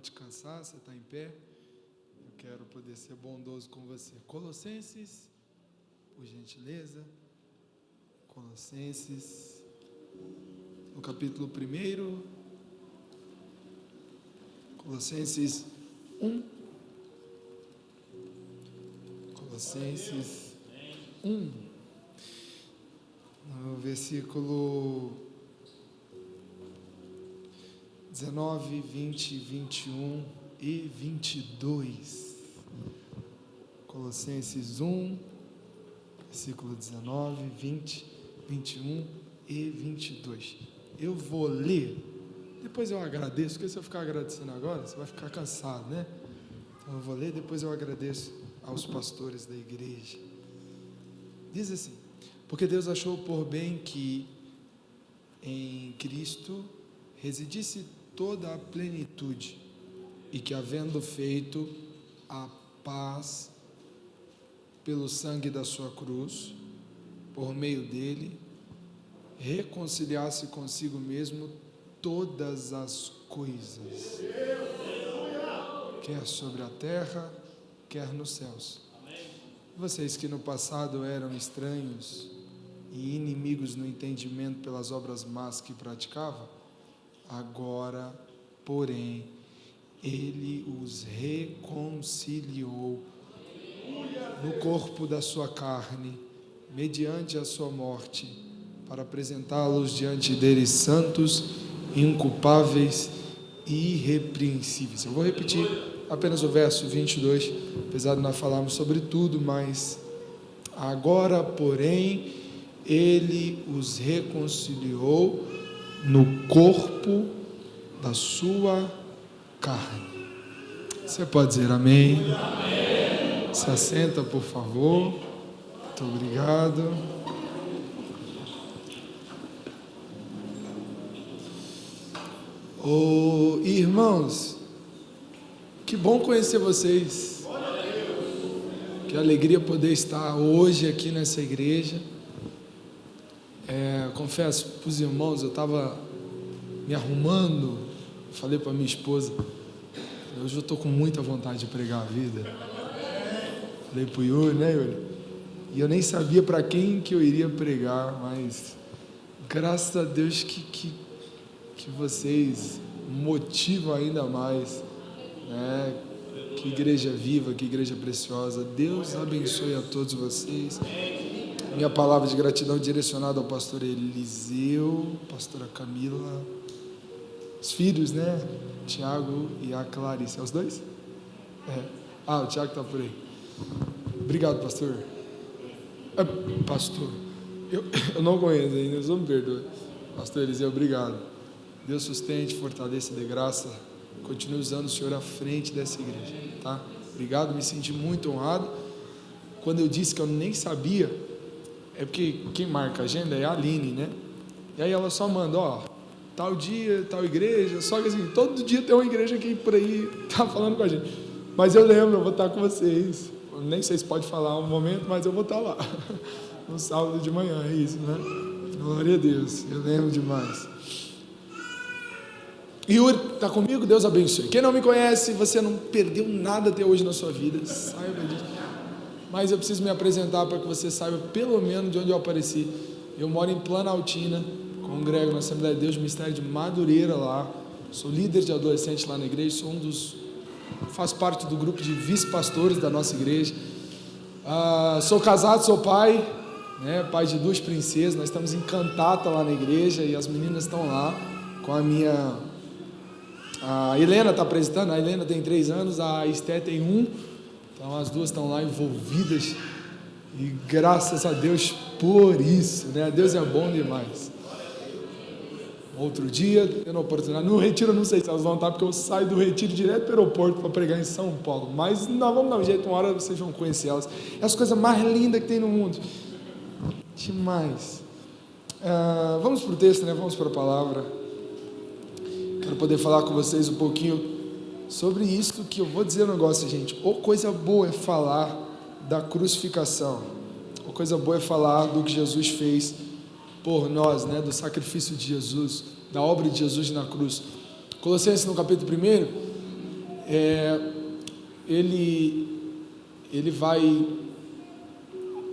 te cansar, você está em pé. Eu quero poder ser bondoso com você. Colossenses, por gentileza. Colossenses, no capítulo 1. Colossenses 1. Colossenses 1. No versículo 19, 20, 21 e 22. Colossenses 1, versículo 19, 20, 21 e 22. Eu vou ler, depois eu agradeço, porque se eu ficar agradecendo agora, você vai ficar cansado, né? Então eu vou ler, depois eu agradeço aos pastores da igreja. Diz assim: porque Deus achou por bem que em Cristo residisse toda a plenitude, e que, havendo feito a paz pelo sangue da sua cruz, por meio dele, reconciliasse consigo mesmo todas as coisas, quer sobre a terra, quer nos céus. Vocês que no passado eram estranhos e inimigos no entendimento pelas obras más que praticavam, agora, porém, ele os reconciliou no corpo da sua carne, mediante a sua morte, para apresentá-los diante dele santos, inculpáveis e irrepreensíveis. Eu vou repetir apenas o verso 22, apesar de nós falarmos sobre tudo, mas agora, porém, ele os reconciliou no corpo da sua carne. Você pode dizer amém? Amém. Se assenta, por favor. Muito obrigado. Irmãos, que bom conhecer vocês. Que alegria poder estar hoje aqui nessa igreja. Confesso para os irmãos, eu estava me arrumando, falei para minha esposa, hoje eu estou com muita vontade de pregar a vida. Falei para o Yuri, né, Yuri? E eu nem sabia para quem que eu iria pregar, mas graças a Deus que vocês motivam ainda mais, né? Que igreja viva, que igreja preciosa. Deus abençoe a todos vocês. Minha palavra de gratidão direcionada ao pastor Eliseu, pastora Camila, os filhos, né? Tiago e a Clarice. É os dois? O Tiago está por aí. Obrigado, pastor. Pastor, eu não conheço ainda, só me perdoe. Pastor Eliseu, obrigado. Deus sustente, fortaleça, dê graça. Continue usando o Senhor à frente dessa igreja, tá? Obrigado, me senti muito honrado. Quando eu disse que eu nem sabia, é porque quem marca a agenda é a Aline, né? E aí ela só manda, tal dia, tal igreja, só que assim, todo dia tem uma igreja aqui por aí, tá falando com a gente. Mas eu lembro, eu vou estar com vocês. Eu nem sei se pode falar um momento, mas eu vou estar lá. No sábado de manhã, é isso, né? Glória a Deus, eu lembro demais. Yuri, está comigo? Deus abençoe. Quem não me conhece, você não perdeu nada até hoje na sua vida, saiba disso. Mas eu preciso me apresentar para que você saiba pelo menos de onde eu apareci. Eu moro em Planaltina, congrego na Assembleia de Deus, Ministério de Madureira lá. Sou líder de adolescente lá na igreja, faço parte do grupo de vice-pastores da nossa igreja. Sou casado, sou pai, né, pai de 2 princesas. Nós estamos em cantata lá na igreja e as meninas estão lá com a minha... A Helena está apresentando, a Helena tem 3 anos, a Esté tem 1, então as duas estão lá envolvidas, e graças a Deus por isso, né? Deus é bom demais. Outro dia, tendo a oportunidade, no retiro, eu não sei se elas vão estar, porque eu saio do retiro direto para o aeroporto para pregar em São Paulo, mas nós vamos dar um jeito, uma hora vocês vão conhecer elas. É as coisas mais lindas que tem no mundo, demais. Vamos para o texto, né? Vamos para a palavra. Quero poder falar com vocês um pouquinho sobre isso, que eu vou dizer um negócio, gente. Ou coisa boa é falar da crucificação, ou coisa boa é falar do que Jesus fez por nós, né? Do sacrifício de Jesus, da obra de Jesus na cruz. Colossenses no capítulo 1, ele vai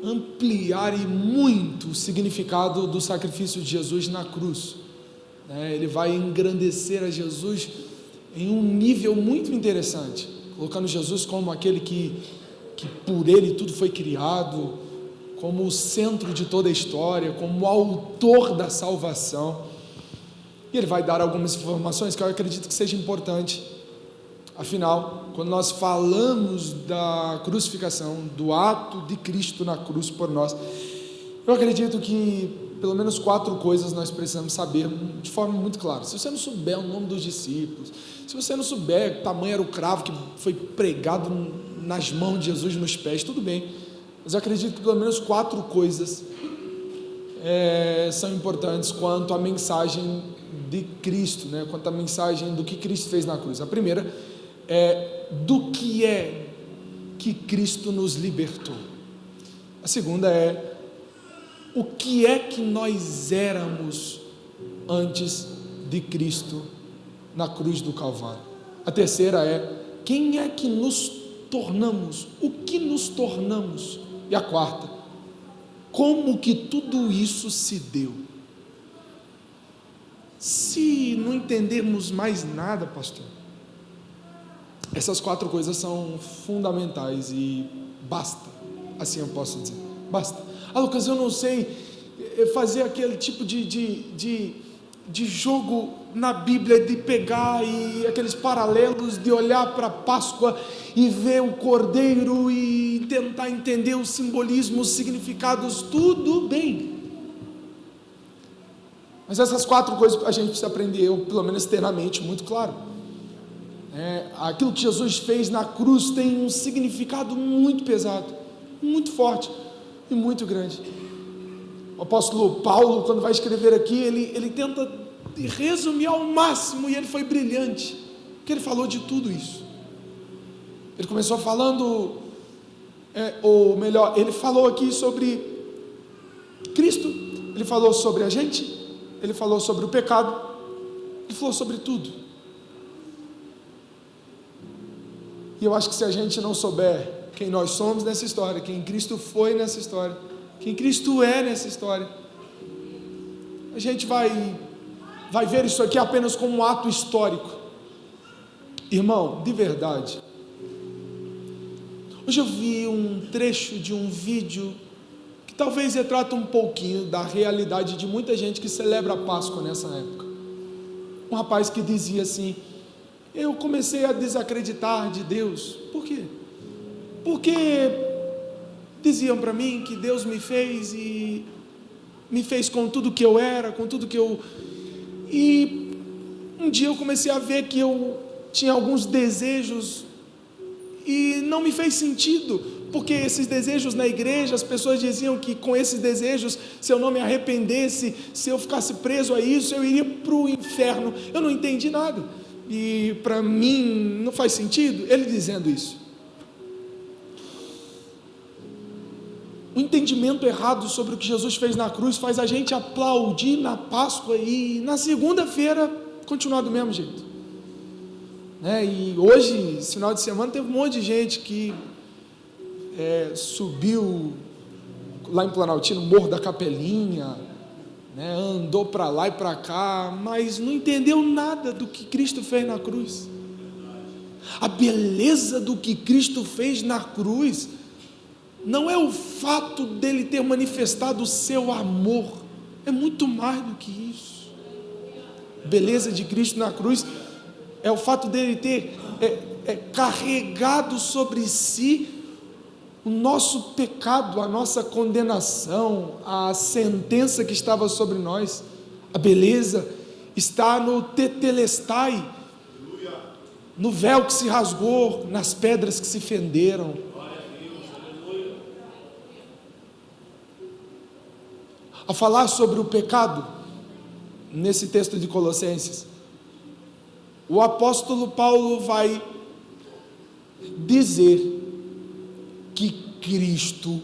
ampliar e muito o significado do sacrifício de Jesus na cruz, né? Ele vai engrandecer a Jesus em um nível muito interessante, colocando Jesus como aquele que por ele tudo foi criado, como o centro de toda a história, como o autor da salvação. E ele vai dar algumas informações que eu acredito que seja importante. Afinal, quando nós falamos da crucificação, do ato de Cristo na cruz por nós, eu acredito que pelo menos 4 coisas nós precisamos saber de forma muito clara. Se você não souber o nome dos discípulos, se você não souber que tamanho era o cravo que foi pregado nas mãos de Jesus, nos pés, tudo bem, mas eu acredito que pelo menos 4 coisas são importantes quanto à mensagem de Cristo, né? Quanto à mensagem do que Cristo fez na cruz. A primeira do que é que Cristo nos libertou. A segunda é o que é que nós éramos antes de Cristo na cruz do Calvário. A terceira é quem é que nos tornamos, o que nos tornamos. E a quarta, como que tudo isso se deu. Se não entendermos mais nada, pastor, essas 4 coisas são fundamentais e basta, assim eu posso dizer, basta. Lucas, eu não sei fazer aquele tipo de jogo na Bíblia, de pegar e aqueles paralelos, de olhar para a Páscoa e ver o Cordeiro e tentar entender o simbolismo, os significados, tudo bem. Mas essas 4 coisas a gente precisa aprender, eu pelo menos ter na mente muito claro. Aquilo que Jesus fez na cruz tem um significado muito pesado, muito forte e muito grande. O apóstolo Paulo, quando vai escrever aqui, ele tenta resumir ao máximo, e ele foi brilhante, porque ele falou de tudo isso. Ele começou falando, ou melhor, ele falou aqui sobre Cristo, ele falou sobre a gente, ele falou sobre o pecado, ele falou sobre tudo. E eu acho que se a gente não souber quem nós somos nessa história, quem Cristo foi nessa história, quem Cristo é nessa história, a gente vai ver isso aqui apenas como um ato histórico. Irmão, de verdade, hoje eu vi um trecho de um vídeo que talvez retrata um pouquinho da realidade de muita gente que celebra a Páscoa nessa época. Um rapaz que dizia assim: eu comecei a desacreditar de Deus. Por quê? Porque diziam para mim que Deus me fez e me fez com tudo que eu era, com tudo que eu... E um dia eu comecei a ver que eu tinha alguns desejos e não me fez sentido, porque esses desejos na igreja, as pessoas diziam que com esses desejos, se eu não me arrependesse, se eu ficasse preso a isso, eu iria para o inferno. Eu não entendi nada, e para mim não faz sentido ele dizendo isso. O entendimento errado sobre o que Jesus fez na cruz faz a gente aplaudir na Páscoa e na segunda-feira continuar do mesmo jeito, né? E hoje, esse final de semana, teve um monte de gente que subiu lá em Planaltino, Morro da Capelinha, né? Andou para lá e para cá, mas não entendeu nada do que Cristo fez na cruz. A beleza do que Cristo fez na cruz não é o fato dele ter manifestado o seu amor, é muito mais do que isso. A beleza de Cristo na cruz é o fato dele ter carregado sobre si o nosso pecado, a nossa condenação, a sentença que estava sobre nós. A beleza está no tetelestai, no véu que se rasgou, nas pedras que se fenderam. A falar sobre o pecado, nesse texto de Colossenses, o apóstolo Paulo vai dizer que Cristo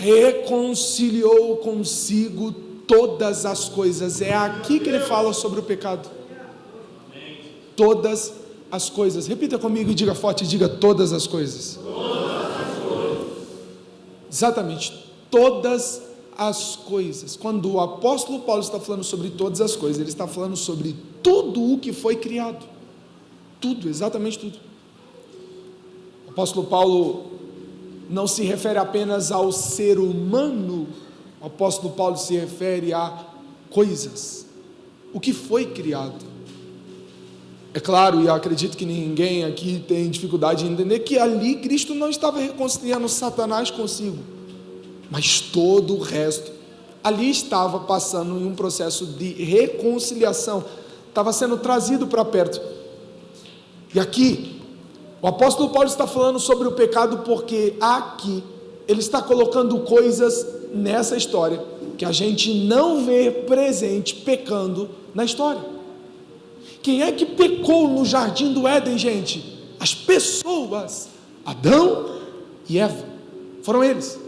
reconciliou consigo todas as coisas. É aqui que ele fala sobre o pecado. Todas as coisas. Repita comigo e diga forte, diga todas as coisas. Exatamente, todas as coisas. Quando o apóstolo Paulo está falando sobre todas as coisas, ele está falando sobre tudo o que foi criado. Tudo, exatamente tudo. O apóstolo Paulo não se refere apenas ao ser humano, o apóstolo Paulo se refere a coisas, o que foi criado. É claro, e eu acredito que ninguém aqui tem dificuldade de entender que ali Cristo não estava reconciliando Satanás consigo, mas todo o resto ali estava passando em um processo de reconciliação, estava sendo trazido para perto. E aqui o apóstolo Paulo está falando sobre o pecado porque aqui ele está colocando coisas nessa história que a gente não vê presente pecando na história. Quem é que pecou no jardim do Éden, gente? As pessoas, Adão e Eva, foram eles.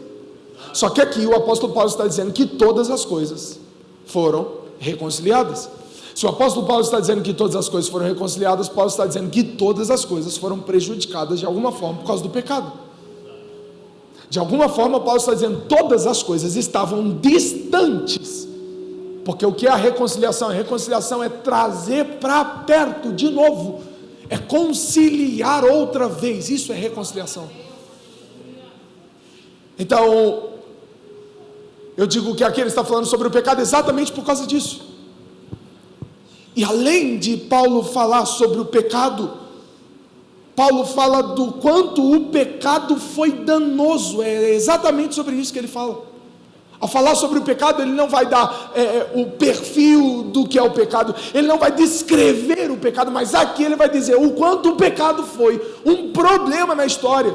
Só que aqui o apóstolo Paulo está dizendo que todas as coisas foram reconciliadas. Se o apóstolo Paulo está dizendo que todas as coisas foram reconciliadas, Paulo está dizendo que todas as coisas foram prejudicadas de alguma forma por causa do pecado. De alguma forma Paulo está dizendo que todas as coisas estavam distantes. Porque o que é a reconciliação? A reconciliação é trazer para perto de novo, é conciliar outra vez, isso é reconciliação. Então, eu digo que aqui ele está falando sobre o pecado exatamente por causa disso. E além de Paulo falar sobre o pecado, Paulo fala do quanto o pecado foi danoso, é exatamente sobre isso que ele fala. Ao falar sobre o pecado, ele não vai dar o perfil do que é o pecado, ele não vai descrever o pecado, mas aqui ele vai dizer o quanto o pecado foi um problema na história.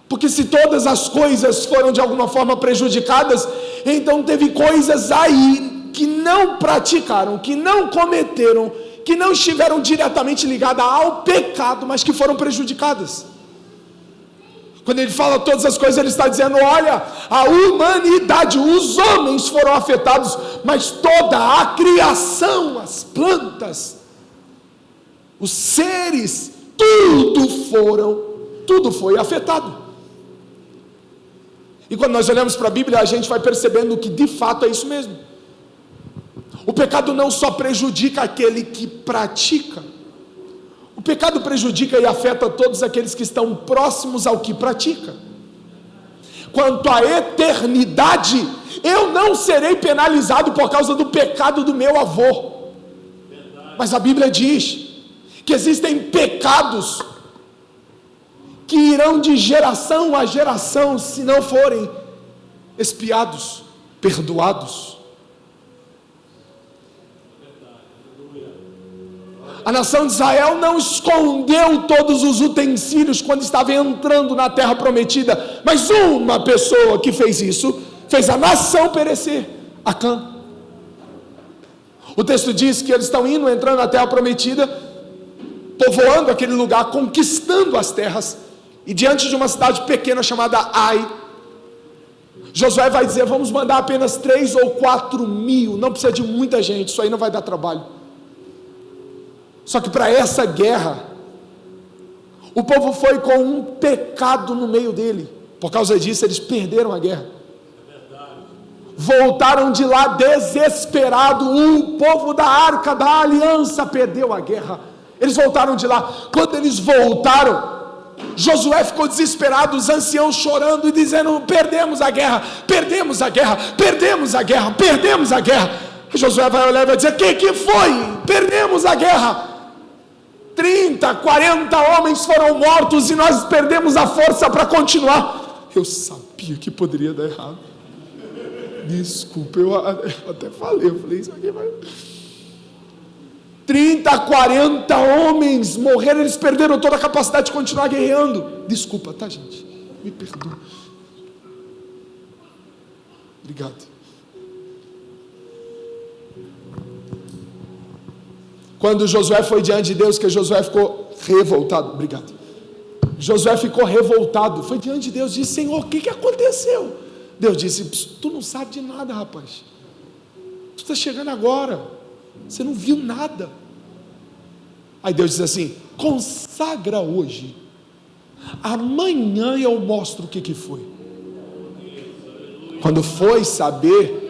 Porque se todas as coisas foram de alguma forma prejudicadas, então teve coisas aí que não praticaram, que não cometeram, que não estiveram diretamente ligadas ao pecado, mas que foram prejudicadas. Quando ele fala todas as coisas, ele está dizendo, olha, a humanidade, os homens foram afetados, mas toda a criação, as plantas, os seres, tudo foi afetado. E quando nós olhamos para a Bíblia, a gente vai percebendo que de fato é isso mesmo. O pecado não só prejudica aquele que pratica, o pecado prejudica e afeta todos aqueles que estão próximos ao que pratica. Quanto à eternidade, eu não serei penalizado por causa do pecado do meu avô. Mas a Bíblia diz que existem pecados que irão de geração a geração se não forem expiados, perdoados. A nação de Israel não escondeu todos os utensílios quando estava entrando na terra prometida, mas uma pessoa que fez isso, fez a nação perecer, Acã. O texto diz que eles estão entrando na terra prometida, povoando aquele lugar, conquistando as terras, e diante de uma cidade pequena chamada Ai, Josué vai dizer, vamos mandar apenas 3 ou 4 mil, não precisa de muita gente, isso aí não vai dar trabalho. Só que para essa guerra, o povo foi com um pecado no meio dele. Por causa disso, eles perderam a guerra. Voltaram de lá desesperado. O povo da Arca da Aliança perdeu a guerra. Eles voltaram de lá. Quando eles voltaram, Josué ficou desesperado, os anciãos chorando e dizendo, perdemos a guerra, perdemos a guerra, perdemos a guerra, perdemos a guerra. E Josué vai olhar e vai dizer, que foi? Perdemos a guerra. 30, 40 homens foram mortos e nós perdemos a força para continuar. Eu sabia que poderia dar errado. Desculpa, eu até falei, isso aqui vai... 30, 40 homens morreram, eles perderam toda a capacidade de continuar guerreando. Desculpa, tá, gente? Me perdoa. Obrigado. Quando Josué foi diante de Deus, que Josué ficou revoltado. Obrigado. Josué ficou revoltado, foi diante de Deus, disse, Senhor, o que aconteceu? Deus disse, tu não sabe de nada, rapaz. Tu está chegando agora, você não viu nada. Aí Deus diz assim: consagra hoje, amanhã eu mostro o que foi. Quando foi saber,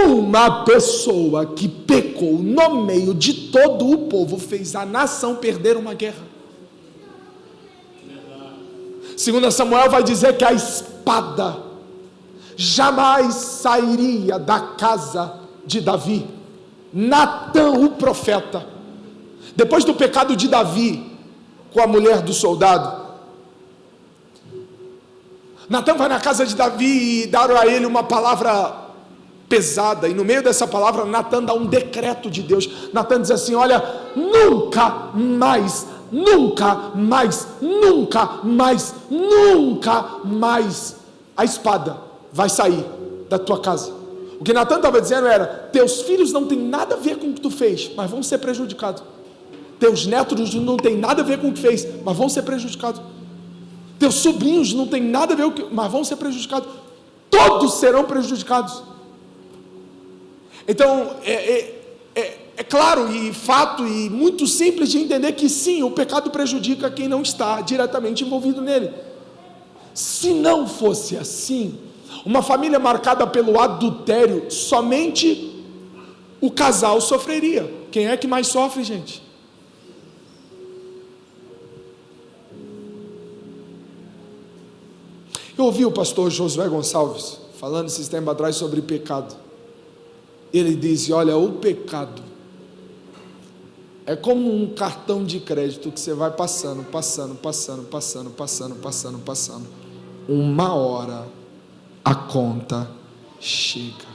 uma pessoa que pecou no meio de todo o povo fez a nação perder uma guerra. 2 Samuel vai dizer que a espada jamais sairia da casa de Davi. Natã, o profeta, depois do pecado de Davi com a mulher do soldado, Natã vai na casa de Davi e dá a ele uma palavra pesada, e no meio dessa palavra Natã dá um decreto de Deus. Natã diz assim: olha, nunca mais, nunca mais, nunca mais, nunca mais a espada vai sair da tua casa. O que Natã estava dizendo era: teus filhos não têm nada a ver com o que tu fez, mas vão ser prejudicados. Teus netos não têm nada a ver com o que fez, mas vão ser prejudicados. Teus sobrinhos não têm nada a ver com o que, mas vão ser prejudicados. Todos serão prejudicados. Então, é claro e fato e muito simples de entender que sim, o pecado prejudica quem não está diretamente envolvido nele. Se não fosse assim, uma família marcada pelo adultério, somente o casal sofreria. Quem é que mais sofre, gente? Eu ouvi o pastor Josué Gonçalves falando esses tempos atrás sobre pecado. Ele disse: olha, o pecado é como um cartão de crédito que você vai passando. Uma hora a conta chega.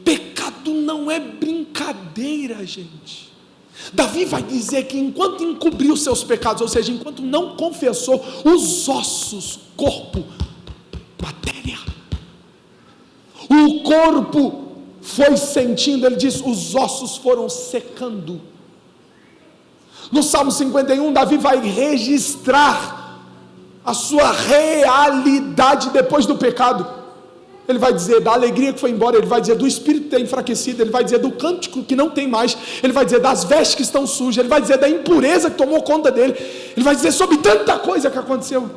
Pecado não é brincadeira, gente. Davi vai dizer que enquanto encobriu seus pecados, ou seja, enquanto não confessou, os ossos, corpo, matéria, o corpo foi sentindo, ele diz, os ossos foram secando. No Salmo 51, Davi vai registrar a sua realidade depois do pecado. Ele vai dizer da alegria que foi embora, ele vai dizer do espírito que está enfraquecido, ele vai dizer do cântico que não tem mais, ele vai dizer das vestes que estão sujas, ele vai dizer da impureza que tomou conta dele, ele vai dizer sobre tanta coisa que aconteceu.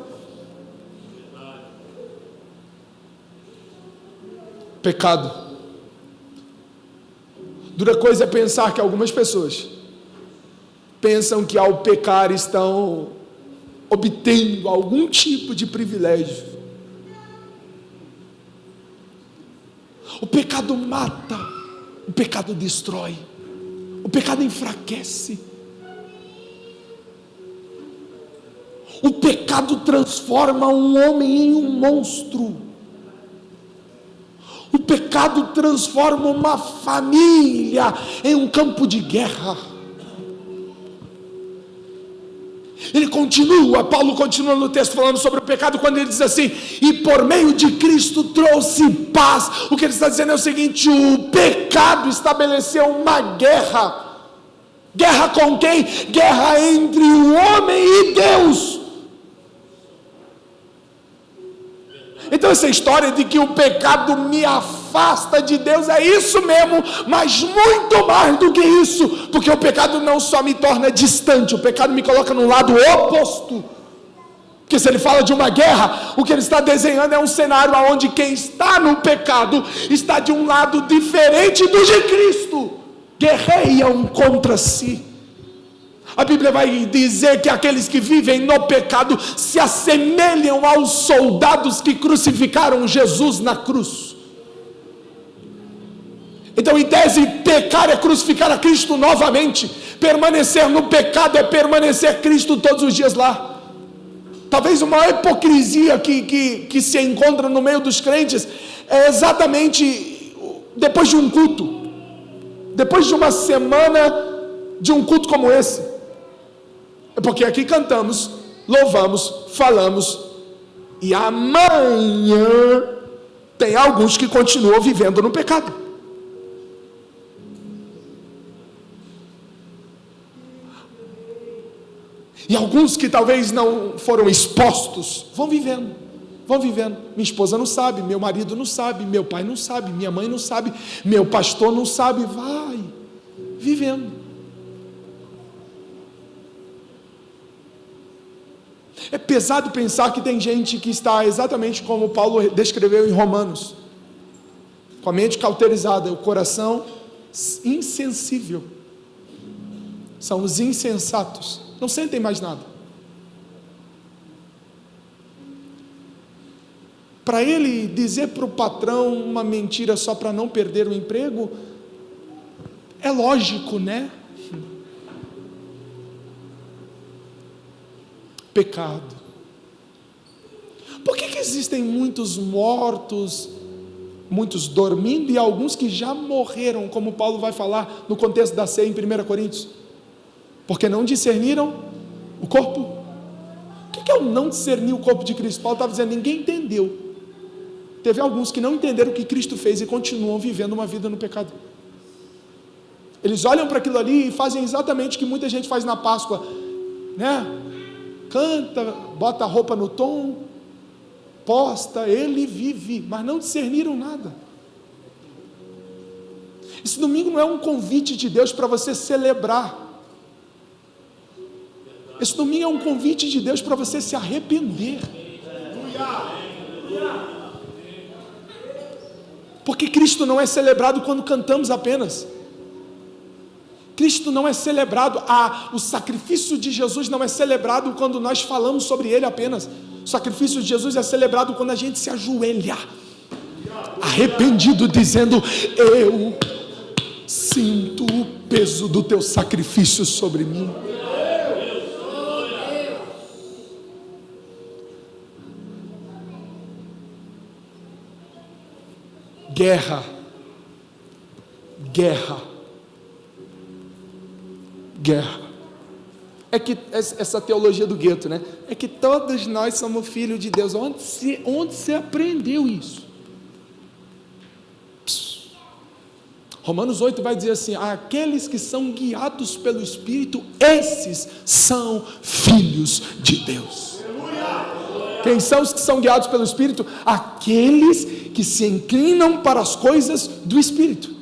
Pecado. Dura coisa é pensar que algumas pessoas pensam que ao pecar estão obtendo algum tipo de privilégio. O pecado mata, o pecado destrói, o pecado enfraquece, o pecado transforma um homem em um monstro, o pecado transforma uma família em um campo de guerra. Paulo continua no texto falando sobre o pecado, quando ele diz assim: e por meio de Cristo trouxe paz. O que ele está dizendo é o seguinte: o pecado estabeleceu uma guerra. Guerra com quem? Guerra entre o homem e Deus. Então essa história de que o pecado me afasta de Deus é isso mesmo, mas muito mais do que isso, porque o pecado não só me torna distante, o pecado me coloca no lado oposto. Porque se ele fala de uma guerra, o que ele está desenhando é um cenário onde quem está no pecado está de um lado diferente do de Cristo, guerreiam contra si. A Bíblia vai dizer que aqueles que vivem no pecado se assemelham aos soldados que crucificaram Jesus na cruz. Então, em tese, pecar é crucificar a Cristo novamente. Permanecer no pecado é permanecer Cristo todos os dias lá. Talvez a maior hipocrisia que se encontra no meio dos crentes é exatamente depois de um culto, depois de uma semana de um culto como esse. É porque aqui cantamos, louvamos, falamos, e amanhã tem alguns que continuam vivendo no pecado. E alguns que talvez não foram expostos, vão vivendo. Vão vivendo. Minha esposa não sabe, meu marido não sabe, meu pai não sabe, minha mãe não sabe, meu pastor não sabe. Vai vivendo. É pesado pensar que tem gente que está exatamente como Paulo descreveu em Romanos, com a mente cauterizada, o coração insensível. São os insensatos, não sentem mais nada. Para ele dizer para o patrão uma mentira só para não perder o emprego, é lógico, né? Pecado. Por que existem muitos mortos, muitos dormindo e alguns que já morreram, como Paulo vai falar no contexto da ceia em 1 Coríntios? Porque não discerniram o corpo. O que é o não discernir o corpo de Cristo? Paulo estava dizendo, ninguém entendeu. Teve alguns que não entenderam o que Cristo fez e continuam vivendo uma vida no pecado. Eles olham para aquilo ali e fazem exatamente o que muita gente faz na Páscoa, né? Canta, bota a roupa no tom, posta, ele vive, mas não discerniram nada. Esse domingo não é um convite de Deus para você celebrar. Esse domingo é um convite de Deus para você se arrepender. Porque Cristo não é celebrado quando cantamos apenas. Cristo não é celebrado, o sacrifício de Jesus não é celebrado quando nós falamos sobre Ele apenas. O sacrifício de Jesus é celebrado quando a gente se ajoelha, arrependido, dizendo, eu sinto o peso do teu sacrifício sobre mim. Guerra, é que essa teologia do gueto, né? É que todos nós somos filhos de Deus. Onde você aprendeu isso? Romanos 8 vai dizer assim, aqueles que são guiados pelo Espírito, esses são filhos de Deus. Quem são os que são guiados pelo Espírito? Aqueles que se inclinam para as coisas do Espírito.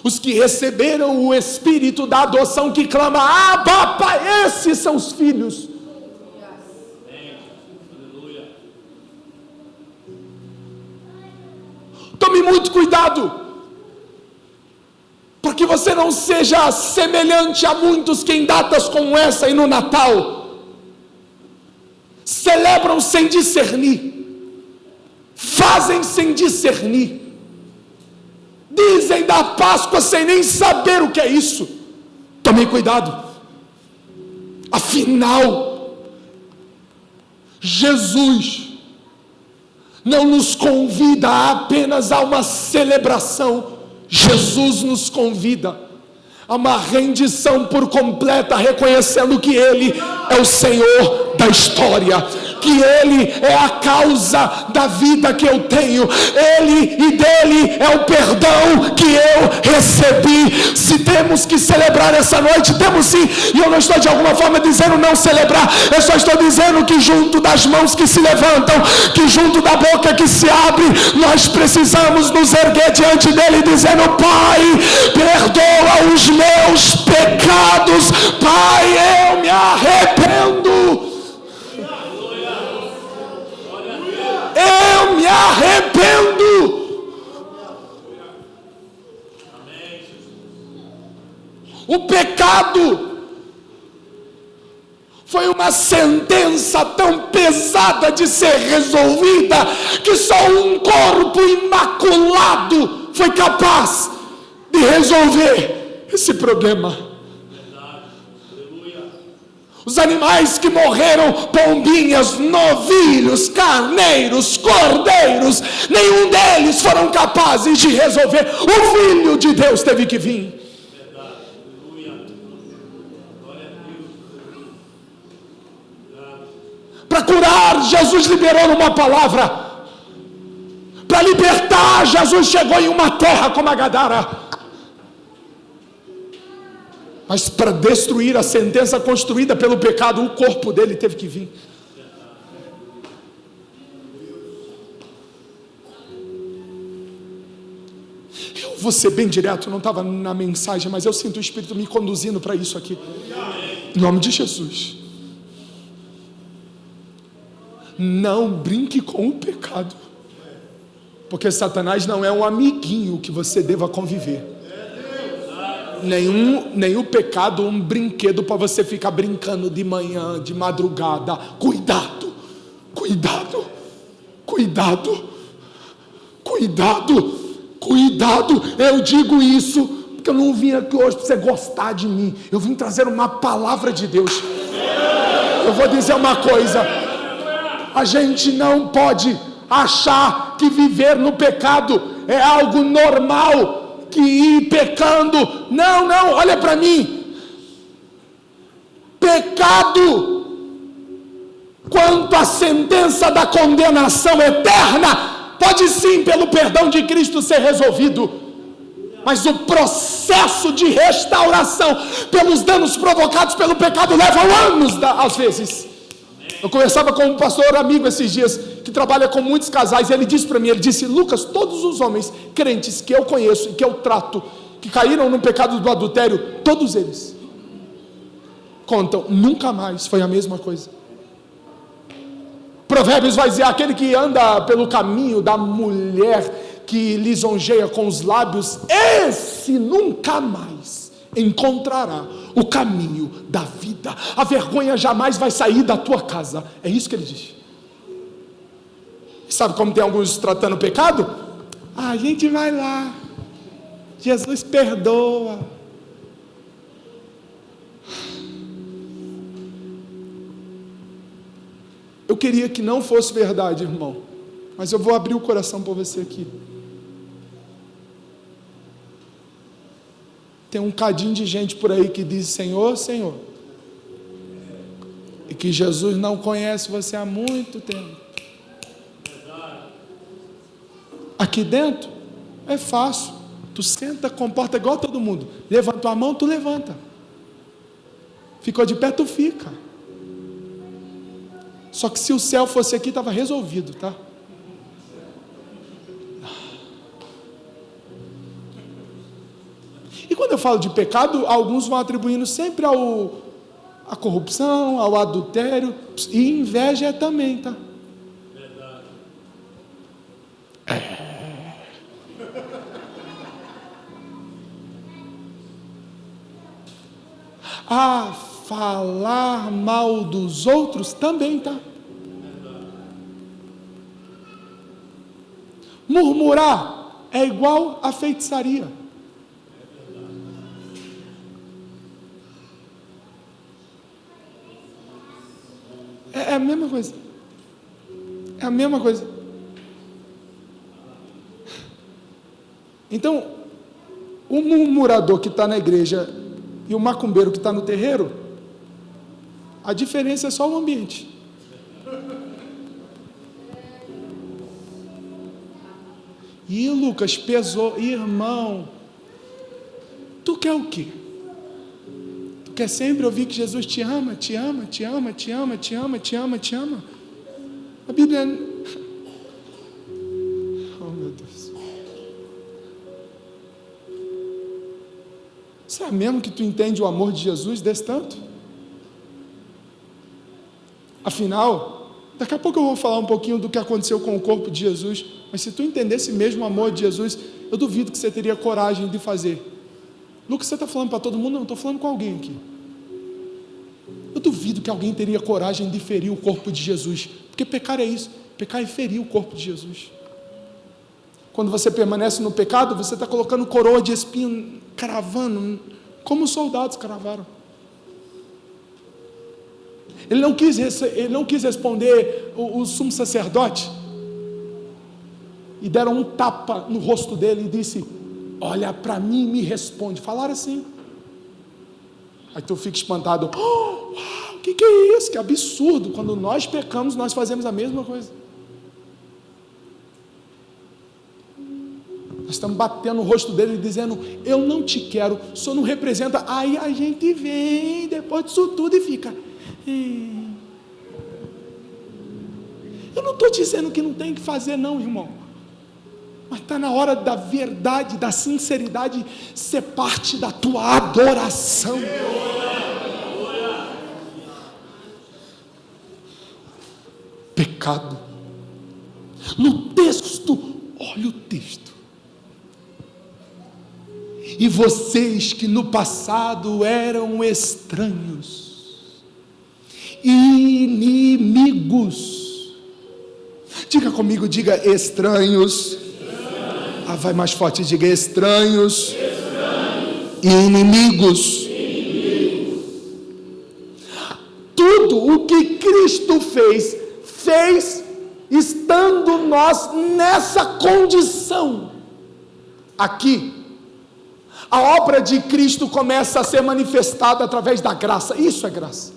Os que receberam o Espírito da adoção que clama, Papai, esses são os filhos. Tome muito cuidado, para que você não seja semelhante a muitos que em datas como essa e no Natal celebram sem discernir, fazem sem discernir, dizem da Páscoa sem nem saber o que é isso. Tomem cuidado. Afinal, Jesus não nos convida apenas a uma celebração. Jesus nos convida a uma rendição por completa, reconhecendo que Ele é o Senhor da história, que Ele é a causa da vida que eu tenho, Ele e dele é o perdão que eu recebi. Se temos que celebrar essa noite, temos sim, e eu não estou de alguma forma dizendo não celebrar, eu só estou dizendo que junto das mãos que se levantam, que junto da boca que se abre, nós precisamos nos erguer diante dele dizendo, Pai, perdoa os meus pecados, Pai, eu me arrependo. Eu me arrependo. O pecado foi uma sentença tão pesada de ser resolvida que só um corpo imaculado foi capaz de resolver esse problema. Os animais que morreram, pombinhas, novilhos, carneiros, cordeiros, nenhum deles foram capazes de resolver. O Filho de Deus teve que vir. Para curar, Jesus liberou uma palavra. Para libertar, Jesus chegou em uma terra como a Gadara. Mas para destruir a sentença construída pelo pecado, o corpo dele teve que vir. Vou ser bem direto, não estava na mensagem, mas eu sinto o Espírito me conduzindo para isso aqui. Em nome de Jesus. Não brinque com o pecado, porque Satanás não é um amiguinho que você deva conviver. Nem o pecado um brinquedo para você ficar brincando de manhã, de madrugada. Cuidado, cuidado, cuidado, cuidado, cuidado. Eu digo isso porque eu não vim aqui hoje para você gostar de mim. Eu vim trazer uma palavra de Deus. Eu vou dizer uma coisa: a gente não pode achar que viver no pecado é algo normal, que ir pecando, não, olha para mim, pecado, quanto à sentença da condenação eterna, pode sim, pelo perdão de Cristo, ser resolvido, mas o processo de restauração, pelos danos provocados pelo pecado, leva anos, às vezes. Eu conversava com um pastor amigo esses dias, que trabalha com muitos casais, e ele disse para mim, ele disse: Lucas, todos os homens crentes que eu conheço e que eu trato, que caíram no pecado do adultério, todos eles contam, nunca mais foi a mesma coisa. Provérbios vai dizer: aquele que anda pelo caminho da mulher que lisonjeia com os lábios, esse nunca mais encontrará o caminho da vida. A vergonha jamais vai sair da tua casa. É isso que ele diz. Sabe como tem alguns tratando o pecado? A gente vai lá, Jesus perdoa. Eu queria que não fosse verdade, irmão, mas eu vou abrir o coração para você aqui. Tem um cadinho de gente por aí que diz Senhor, Senhor, e que Jesus não conhece você há muito tempo. Aqui dentro é fácil, tu senta, comporta igual todo mundo, levanta a mão, tu levanta, ficou de pé, tu fica. Só que se o céu fosse aqui, estava resolvido, tá? E quando eu falo de pecado, alguns vão atribuindo sempre à corrupção, ao adultério, e inveja também, tá? A falar mal dos outros também, tá? Murmurar é igual a feitiçaria. É a mesma coisa. É a mesma coisa. Então, o murmurador que está na igreja e o macumbeiro que está no terreiro, a diferença é só o ambiente. E Lucas, pesou, irmão, tu quer o quê? Tu quer sempre ouvir que Jesus te ama, te ama, te ama, te ama, te ama, te ama, te ama? A Bíblia... Oh meu Deus. Será mesmo que tu entende o amor de Jesus desse tanto? Afinal, daqui a pouco eu vou falar um pouquinho do que aconteceu com o corpo de Jesus, mas se tu entendesse mesmo o amor de Jesus, eu duvido que você teria coragem de fazer. Lucas, você está falando para todo mundo? Não, estou falando com alguém aqui. Eu duvido que alguém teria coragem de ferir o corpo de Jesus, porque pecar é isso, pecar é ferir o corpo de Jesus. Quando você permanece no pecado, você está colocando coroa de espinho, cravando, como os soldados cravaram. Ele não quis responder o sumo sacerdote, e deram um tapa no rosto dele e disse: olha para mim e me responde. Falaram assim. Aí tu fica espantado: oh, uau, que é isso? Que absurdo! Quando nós pecamos, nós fazemos a mesma coisa. Nós estamos batendo no rosto dele e dizendo: eu não te quero, o senhor não representa. Aí a gente vem depois disso tudo e fica... Eu não estou dizendo que não tem que fazer não, irmão, Mas está na hora da verdade, da sinceridade ser parte da tua adoração. Pecado. No texto, olha o texto. E vocês que no passado eram estranhos, inimigos. Diga comigo, diga estranhos. Vai mais forte, diga estranhos. E inimigos. Tudo o que Cristo fez estando nós nessa condição. Aqui, a obra de Cristo começa a ser manifestada através da graça. Isso é graça.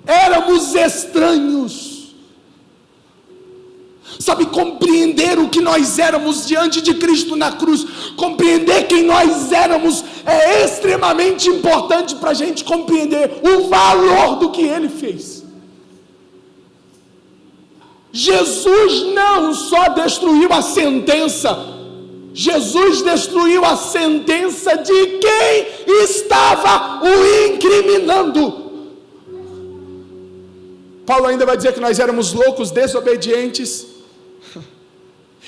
Éramos estranhos. Sabe, compreender o que nós éramos diante de Cristo na cruz, compreender quem nós éramos, é extremamente importante para a gente compreender o valor do que Ele fez. Jesus não só destruiu a sentença, Jesus destruiu a sentença de quem estava o incriminando. Paulo ainda vai dizer que nós éramos loucos, desobedientes.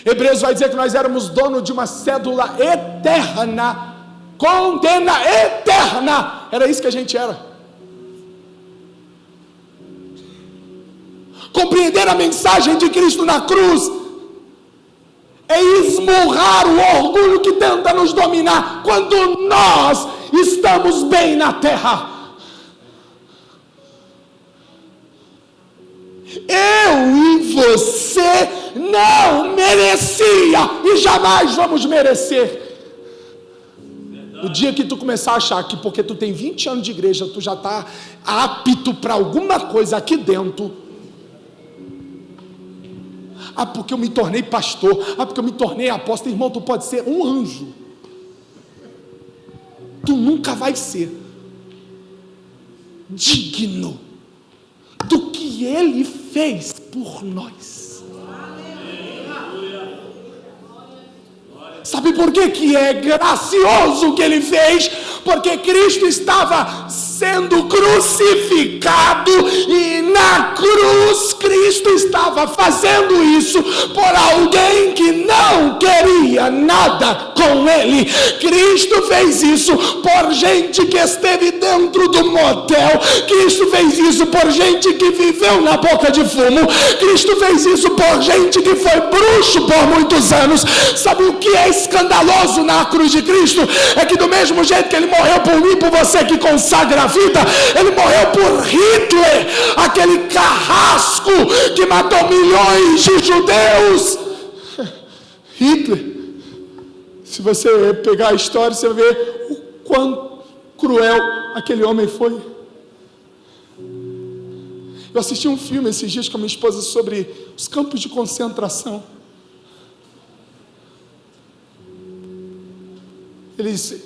Hebreus vai dizer que nós éramos dono de uma cédula eterna, condena eterna. Era isso que a gente era. Compreender a mensagem de Cristo na cruz é esmurrar o orgulho que tenta nos dominar quando nós estamos bem na terra. Eu e você não merecia e jamais vamos merecer. O dia que tu começar a achar que porque tu tem 20 anos de igreja, tu já está apto para alguma coisa aqui dentro. Porque eu me tornei pastor, porque eu me tornei apóstolo. Irmão, tu pode ser um anjo, tu nunca vai ser digno do que Ele fez por nós. Sabe por que é gracioso o que Ele fez? Porque Cristo estava sendo crucificado e na cruz Cristo estava fazendo isso por alguém que não queria nada com Ele. Cristo fez isso por gente que esteve dentro do motel. Cristo fez isso por gente que viveu na boca de fumo. Cristo fez isso por gente que foi bruxo por muitos anos. Sabe o que é escandaloso na cruz de Cristo? É que do mesmo jeito que Ele morreu por mim, por você que consagra a vida, Ele morreu por Hitler, aquele carrasco que matou milhões de judeus. Hitler, se você pegar a história, você vai ver o quão cruel aquele homem foi. Eu assisti um filme esses dias com a minha esposa sobre os campos de concentração. Eles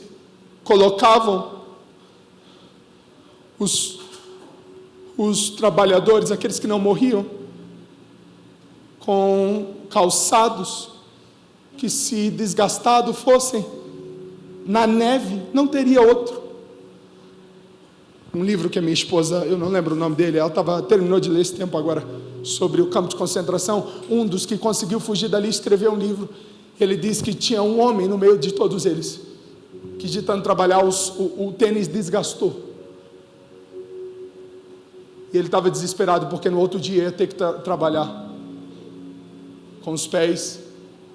colocavam os trabalhadores, aqueles que não morriam, com calçados que, se desgastado fossem na neve, não teria outro. Um livro que a minha esposa, eu não lembro o nome dele, ela terminou de ler esse tempo agora, sobre o campo de concentração. Um dos que conseguiu fugir dali escreveu um livro. Ele disse que tinha um homem no meio de todos eles, que de tanto trabalhar o tênis desgastou. E ele estava desesperado, porque no outro dia ia ter que trabalhar com os pés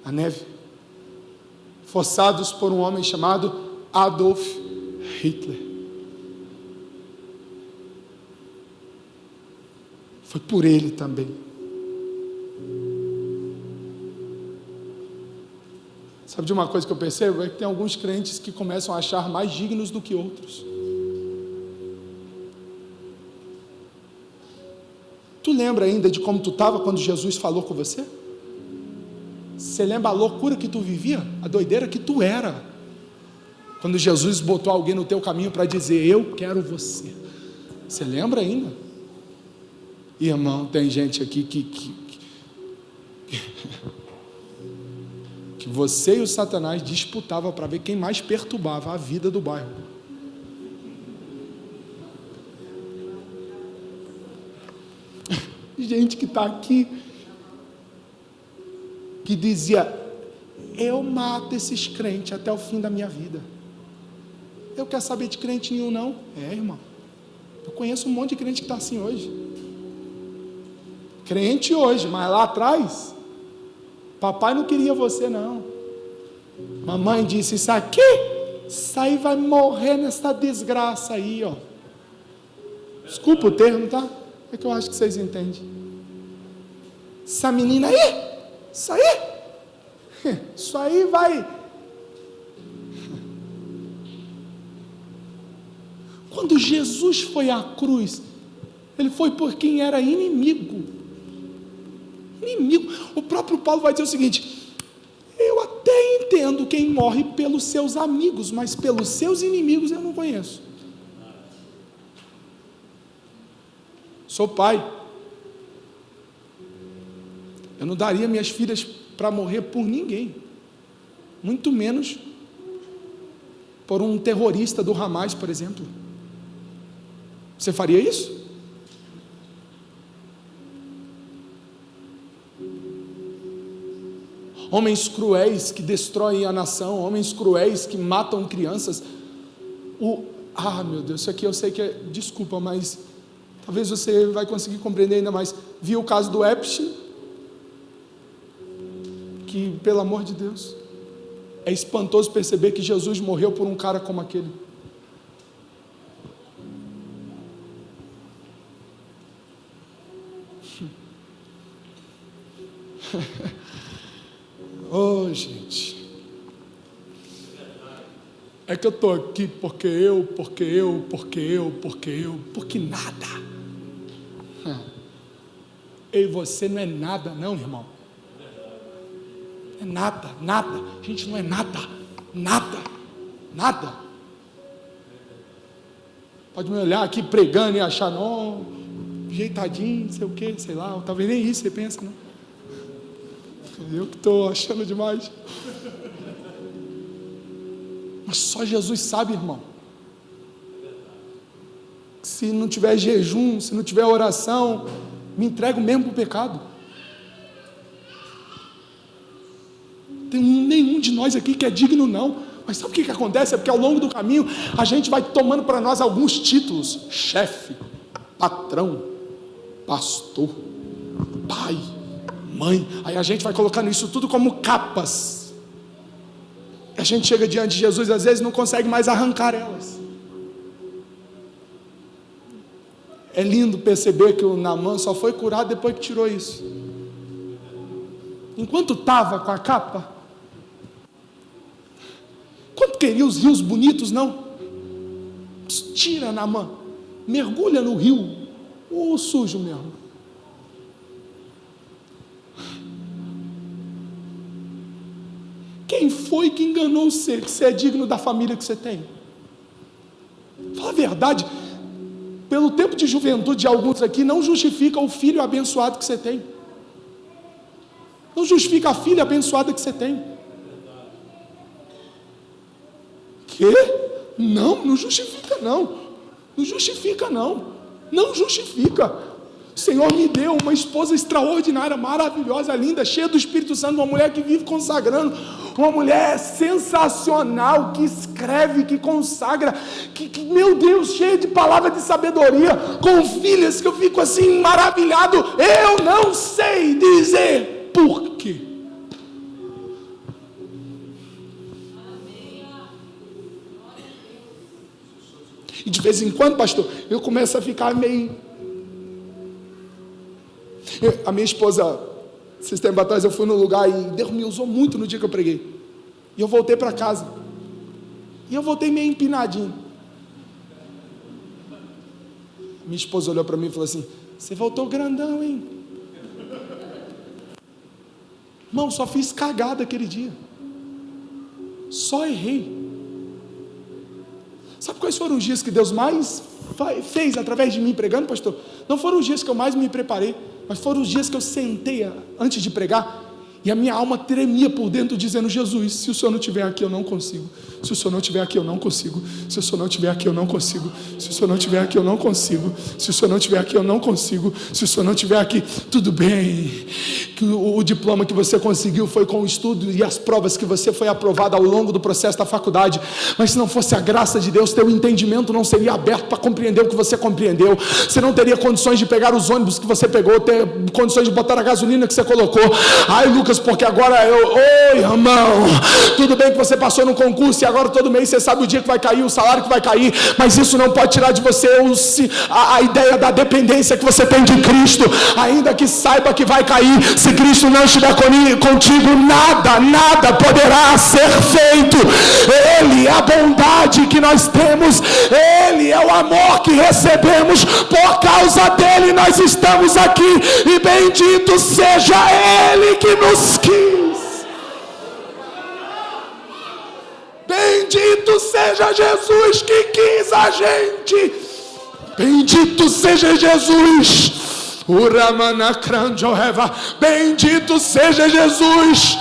na neve, forçados por um homem chamado Adolf Hitler. Foi por ele também. Sabe de uma coisa que eu percebo? É que tem alguns crentes que começam a achar mais dignos do que outros. Tu lembra ainda de como tu estava quando Jesus falou com você? Você lembra a loucura que tu vivia? A doideira que tu era? Quando Jesus botou alguém no teu caminho para dizer, eu quero você. Você lembra ainda? Irmão, tem gente aqui que que você e o Satanás disputavam para ver quem mais perturbava a vida do bairro. Gente que está aqui, que dizia: eu mato esses crentes até o fim da minha vida. Eu quero saber de crente nenhum, não. Irmão, eu conheço um monte de crente que está assim hoje. Crente hoje, mas lá atrás, papai não queria você, não. Mamãe disse: isso aí vai morrer nessa desgraça aí, ó. Desculpa o termo, tá? É que eu acho que vocês entendem. Essa menina aí, isso aí vai. Quando Jesus foi à cruz, ele foi por quem era inimigo. O próprio Paulo vai dizer o seguinte: eu até entendo quem morre pelos seus amigos, mas pelos seus inimigos eu não conheço. Sou pai. Eu não daria minhas filhas para morrer por ninguém, muito menos por um terrorista do Hamas, por exemplo. Você faria isso? Homens cruéis que destroem a nação, homens cruéis que matam crianças. Meu Deus, isso aqui eu sei que é, desculpa, mas talvez você vai conseguir compreender ainda mais. Viu o caso do Epstein? Que, pelo amor de Deus, é espantoso perceber que Jesus morreu por um cara como aquele. Gente, é que eu estou aqui porque nada. Eu e você não é nada, não, irmão. É nada. A gente não é nada. Pode me olhar aqui pregando e achar, não, jeitadinho, não sei o que, sei lá, talvez nem isso você pensa, não. Eu que estou achando demais. Mas só Jesus sabe, irmão. Se não tiver jejum, se não tiver oração, me entrego mesmo para o pecado. Tem nenhum de nós aqui que é digno, não. Mas sabe o que acontece? É porque ao longo do caminho a gente vai tomando para nós alguns títulos: chefe, patrão, pastor, pai, mãe. Aí a gente vai colocando isso tudo como capas. A gente chega diante de Jesus e às vezes não consegue mais arrancar elas. É lindo perceber que o Naamã só foi curado depois que tirou isso. Enquanto estava com a capa, quanto queria os rios bonitos, não? Tira, Naamã, mergulha no rio, sujo mesmo. Quem foi que enganou você, que você é digno da família que você tem? Fala a verdade. Pelo tempo de juventude de alguns aqui, não justifica o filho abençoado que você tem. Não justifica a filha abençoada que você tem. Quê? Não justifica não. Não justifica não. Não justifica. O Senhor me deu uma esposa extraordinária, maravilhosa, linda, cheia do Espírito Santo, uma mulher que vive consagrando, uma mulher sensacional, que escreve, que consagra, que meu Deus, cheia de palavra de sabedoria, com filhas que eu fico assim maravilhado. Eu não sei dizer por quê. E de vez em quando, pastor, eu começo a ficar meio... A minha esposa, esses tempos atrás, eu fui num lugar e Deus me usou muito no dia que eu preguei. E eu voltei para casa. E eu voltei meio empinadinho. Minha esposa olhou para mim e falou assim: você voltou grandão, hein? Irmão, só fiz cagada aquele dia. Só errei. Sabe quais foram os dias que Deus mais fez através de mim pregando, pastor? Não foram os dias que eu mais me preparei, mas foram os dias que eu sentei antes de pregar E a minha alma tremia por dentro, dizendo: Jesus, se o Senhor não estiver aqui, eu não consigo. Se o Senhor não estiver aqui, eu não consigo. Se o Senhor não estiver aqui, eu não consigo. Se o Senhor não estiver aqui, eu não consigo. Se o Senhor não estiver aqui, eu não consigo. Se o Senhor não estiver aqui, tudo bem. Que o diploma que você conseguiu foi com o estudo e as provas que você foi aprovado ao longo do processo da faculdade. Mas se não fosse a graça de Deus, teu entendimento não seria aberto para compreender o que você compreendeu. Você não teria condições de pegar os ônibus que você pegou, ter condições de botar a gasolina que você colocou. Ai, Lucas, porque agora oi, irmão, tudo bem que você passou no concurso e agora todo mês você sabe o dia que vai cair, o salário que vai cair, mas isso não pode tirar de você a ideia da dependência que você tem de Cristo. Ainda que saiba que vai cair, se Cristo não estiver contigo, nada poderá ser feito. Ele é a bondade que nós temos, Ele é o amor que recebemos, por causa dele nós estamos aqui, e bendito seja Ele que nos quis. Bendito seja Jesus que quis a gente. Bendito seja Jesus. Bendito seja Jesus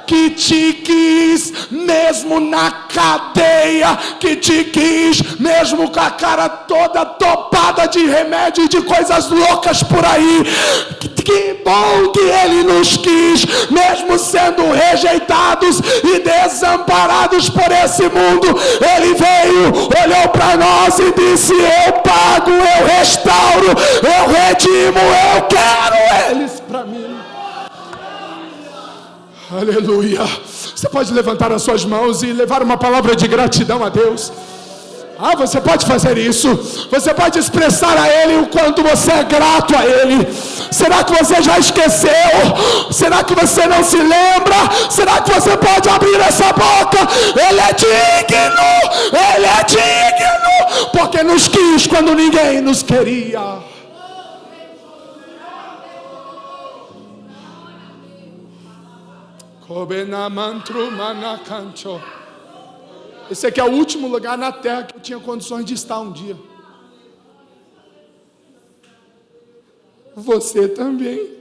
que te quis mesmo na cadeia, que te quis mesmo com a cara toda topada de remédio e de coisas loucas por aí. Que bom que Ele nos quis, mesmo sendo rejeitados e desamparados por esse mundo. Ele veio, olhou para nós e disse: eu pago, eu restauro, eu redimo, eu quero eles para mim. Aleluia. Você pode levantar as suas mãos e levar uma palavra de gratidão a Deus. Você pode fazer isso. Você pode expressar a Ele o quanto você é grato a Ele. Será que você já esqueceu? Será que você não se lembra? Será que você pode abrir essa boca? Ele é digno, Ele é digno, porque nos quis quando ninguém nos queria. Esse aqui é o último lugar na terra que eu tinha condições de estar um dia. Você também.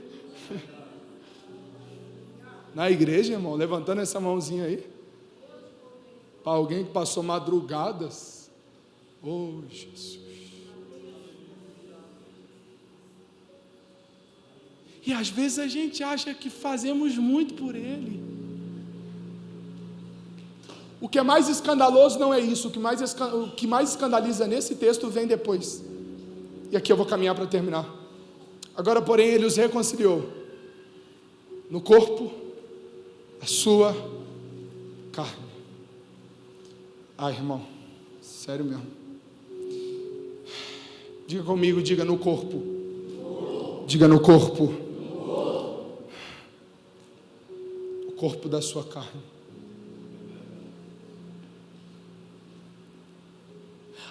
Na igreja, irmão, levantando essa mãozinha aí. Para alguém que passou madrugadas. Oh, Jesus. E às vezes a gente acha que fazemos muito por Ele. O que é mais escandaloso não é isso. O que mais escandaliza nesse texto vem depois. E aqui eu vou caminhar para terminar. Agora, porém, Ele os reconciliou no corpo da sua carne. Irmão, sério mesmo. Diga comigo, diga no corpo. Diga no corpo. O corpo da sua carne.